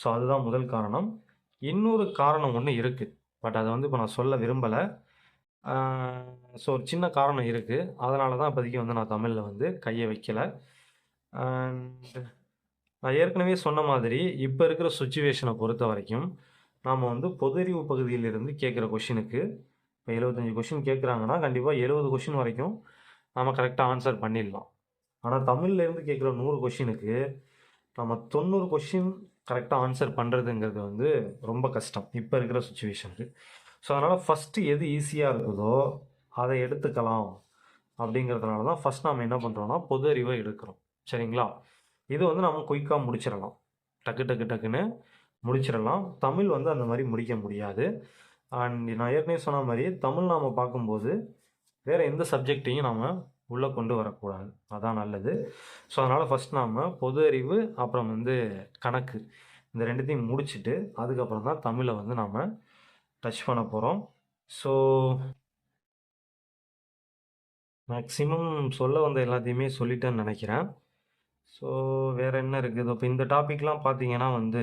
ஸோ அதுதான் முதல் காரணம். இன்னொரு காரணம் ஒன்று இருக்குது. பட் அதை வந்து இப்போ நான் சொல்ல விரும்பலை. ஸோ ஒரு சின்ன காரணம் இருக்குது. அதனால தான் இப்போதைக்கு வந்து நான் தமிழில் வந்து கையை வைக்கலை. அண்ட் நான் ஏற்கனவே சொன்ன மாதிரி இப்போ இருக்கிற சுச்சுவேஷனை பொறுத்த வரைக்கும் நாம் வந்து பொது அறிவு பகுதியிலிருந்து கேட்குற கொஷினுக்கு இப்போ 75 கொஷின் கேட்குறாங்கன்னா கண்டிப்பாக 70 கொஷின் வரைக்கும் நம்ம கரெக்டாக ஆன்சர் பண்ணிடலாம். ஆனால் தமிழ்லேருந்து கேட்குற 100 கொஷினுக்கு நம்ம 90 கொஷின் கரெக்டாக ஆன்சர் பண்ணுறதுங்கிறது வந்து ரொம்ப கஷ்டம் இப்போ இருக்கிற சுச்சுவேஷனுக்கு. ஸோ அதனால் ஃபஸ்ட்டு எது ஈஸியாக இருக்குதோ அதை எடுத்துக்கலாம் அப்படிங்கிறதுனால தான் ஃபஸ்ட் நாம் என்ன பண்ணுறோன்னா பொது அறிவை எடுக்கிறோம். சரிங்களா? இது வந்து நம்ம குயிக்காக முடிச்சிடலாம். டக்குன்னு முடிச்சிடலாம். தமிழ் வந்து அந்த மாதிரி முடிக்க முடியாது. அண்ட் நான் ஏற்கனவே சொன்ன மாதிரி தமிழ் நாம் பார்க்கும்போது வேறு எந்த சப்ஜெக்டையும் நாம் உள்ளே கொண்டு வரக்கூடாது. அதான் நல்லது. ஸோ அதனால் ஃபஸ்ட் நாம் பொது அறிவு அப்புறம் வந்து கணக்கு இந்த 2த்தையும் முடிச்சுட்டு அதுக்கப்புறம் தான் தமிழை வந்து நாம் டச் பண்ண போகிறோம். ஸோ மேக்ஸிமம் சொல்ல வந்த எல்லாத்தையுமே சொல்லிட்டேன்னு நினைக்கிறேன். ஸோ வேறு என்ன இருக்குது? இப்போ இந்த டாப்பிக்லாம் பார்த்தீங்கன்னா வந்து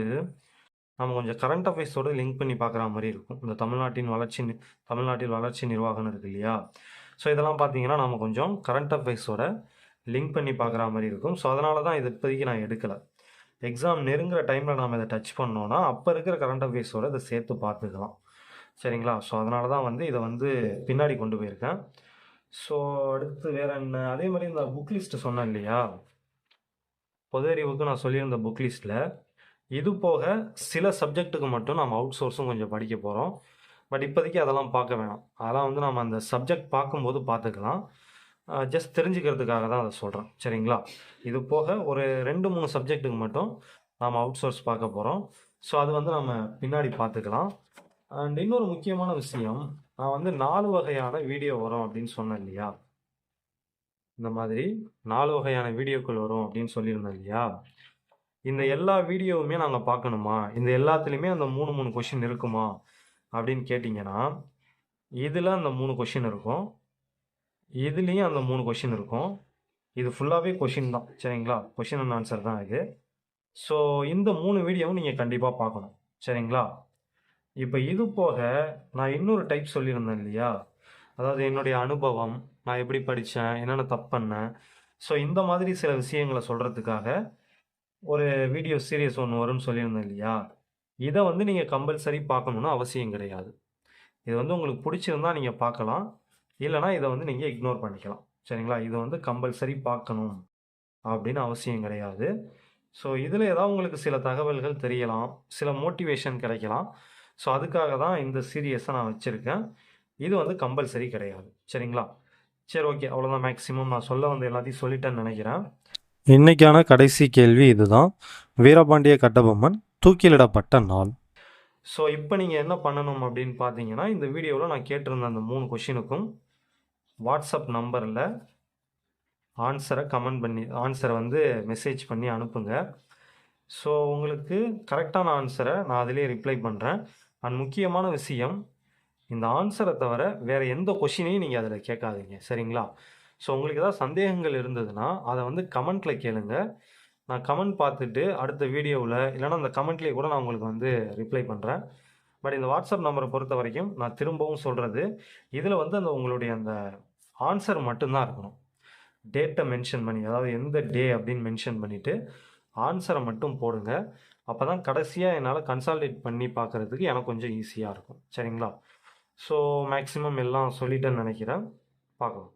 நம்ம கொஞ்சம் கரண்ட் அஃபேர்ஸோடு லிங்க் பண்ணி பார்க்குற மாதிரி இருக்கும். இந்த தமிழ்நாட்டில் வளர்ச்சி நிர்வாகம் இருக்குது இல்லையா? ஸோ இதெல்லாம் பார்த்தீங்கன்னா நம்ம கொஞ்சம் கரண்ட் அஃபேர்ஸோட லிங்க் பண்ணி பார்க்குற மாதிரி இருக்கும். ஸோ அதனால தான் இது இப்போதைக்கு நான் எடுக்கலை. எக்ஸாம் நெருங்குற டைமில் நாம் இதை டச் பண்ணோன்னா அப்போ இருக்கிற கரண்ட் அஃபேர்ஸோட இதை சேர்த்து பார்த்துக்கலாம். சரிங்களா? ஸோ அதனால தான் வந்து இதை வந்து பின்னாடி கொண்டு போயிருக்கேன். ஸோ அடுத்து வேறு என்ன? அதே மாதிரி இந்த புக் லிஸ்ட்டு சொன்னேன் இல்லையா? பொது அறிவுக்கு நான் சொல்லியிருந்த புக் லிஸ்ட்டில் இது போக சில சப்ஜெக்ட்டுக்கு மட்டும் நம்ம அவுட் சோர்ஸும் கொஞ்சம் படிக்க போகிறோம். பட் இப்போதைக்கு அதெல்லாம் பார்க்க வேணாம். அதெல்லாம் வந்து நம்ம அந்த சப்ஜெக்ட் பார்க்கும்போது பார்த்துக்கலாம். ஜஸ்ட் தெரிஞ்சுக்கிறதுக்காக தான் அதை சொல்கிறேன். சரிங்களா? இது போக ஒரு 2-3 சப்ஜெக்ட்டுக்கு மட்டும் நாம் அவுட் சோர்ஸ் பார்க்க போகிறோம். ஸோ அது வந்து நம்ம பின்னாடி பார்த்துக்கலாம். அண்ட் இன்னொரு முக்கியமான விஷயம், நான் வந்து 4 வகையான வீடியோ வரும் அப்படின்னு சொன்னேன் இல்லையா? இந்த மாதிரி 4 வகையான வீடியோக்கள் வரும் அப்படின்னு சொல்லியிருந்தேன் இல்லையா? இந்த எல்லா வீடியோவுமே நாங்கள் பார்க்கணுமா? இந்த எல்லாத்துலேயுமே அந்த 3 கொஷின் இருக்குமா அப்படின்னு கேட்டிங்கன்னா, இதில் அந்த 3 கொஷின் இருக்கும். இதுலேயும் அந்த 3 கொஷின் இருக்கும். இது ஃபுல்லாகவே கொஷின் தான். சரிங்களா? கொஷின் அண்ட் ஆன்சர் தான் இது. ஸோ இந்த 3 வீடியோவும் நீங்கள் கண்டிப்பாக பார்க்கணும். சரிங்களா? இப்போ இது போக நான் இன்னொரு டைப் சொல்லியிருந்தேன் இல்லையா? அதாவது என்னுடைய அனுபவம், நான் எப்படி படித்தேன், என்னென்ன தப்பு பண்ணேன். ஸோ இந்த மாதிரி சில விஷயங்களை சொல்கிறதுக்காக ஒரு வீடியோ சீரியஸ் ஒன்று வரும்னு சொல்லியிருந்தேன் இல்லையா? இதை வந்து நீங்கள் கம்பல்சரி பார்க்கணுன்னு அவசியம் கிடையாது. இது வந்து உங்களுக்கு பிடிச்சிருந்தா நீங்கள் பார்க்கலாம். இல்லைனா இதை வந்து நீங்கள் இக்னோர் பண்ணிக்கலாம். சரிங்களா? இது வந்து கம்பல்சரி பார்க்கணும் அப்படின்னு அவசியம் கிடையாது. ஸோ இதில் ஏதாவது உங்களுக்கு சில தகவல்கள் தெரியலாம், சில மோட்டிவேஷன் கிடைக்கலாம். ஸோ அதுக்காக தான் இந்த சீரியஸை நான் வச்சுருக்கேன். இது வந்து கம்பல்சரி கிடையாது. சரிங்களா? சரி, ஓகே. அவ்வளோதான். மேக்ஸிமம் நான் சொல்ல வந்த எல்லாத்தையும் சொல்லிட்டேன்னு நினைக்கிறேன். இன்னைக்கான கடைசி கேள்வி இதுதான். வீரபாண்டிய கட்டபொம்மன் தூக்கிலிடப்பட்ட நாள். ஸோ இப்போ நீங்கள் என்ன பண்ணணும் அப்படின்னு பார்த்தீங்கன்னா, இந்த வீடியோவில் நான் கேட்டிருந்த அந்த 3 கொஷினுக்கும் வாட்ஸ்அப் நம்பரில் ஆன்சரை வந்து மெசேஜ் பண்ணி அனுப்புங்க. ஸோ உங்களுக்கு கரெக்டான ஆன்சரை நான் அதிலே ரிப்ளை பண்ணுறேன். அண்ட் முக்கியமான விஷயம், இந்த ஆன்சரை தவிர வேறு எந்த கொஷினையும் நீங்கள் அதில் கேட்காதீங்க. சரிங்களா? ஸோ உங்களுக்கு ஏதாவது சந்தேகங்கள் இருந்ததுன்னா அதை வந்து கமெண்ட்டில் கேளுங்க. நான் கமெண்ட் பார்த்துட்டு அடுத்த வீடியோவில் இல்லைனா அந்த கமெண்ட்லேயே கூட நான் உங்களுக்கு வந்து ரிப்ளை பண்ணுறேன். பட் இந்த வாட்ஸ்அப் நம்பரை பொறுத்த வரைக்கும் நான் திரும்பவும் சொல்கிறது, இதில் வந்து உங்களுடைய அந்த ஆன்சர் மட்டும்தான் இருக்கணும். டேட்டை மென்ஷன் பண்ணி, அதாவது எந்த டே அப்படின்னு மென்ஷன் பண்ணிவிட்டு ஆன்சரை மட்டும் போடுங்க. அப்போ தான் கடைசியாக என்னால் கன்சால்டேட் பண்ணி பார்க்குறதுக்கு எனக்கு கொஞ்சம் ஈஸியாக இருக்கும். சரிங்களா? ஸோ மேக்ஸிமம் எல்லாம் சொல்லிட்டேன்னு நினைக்கிறேன். பார்க்கலாம்.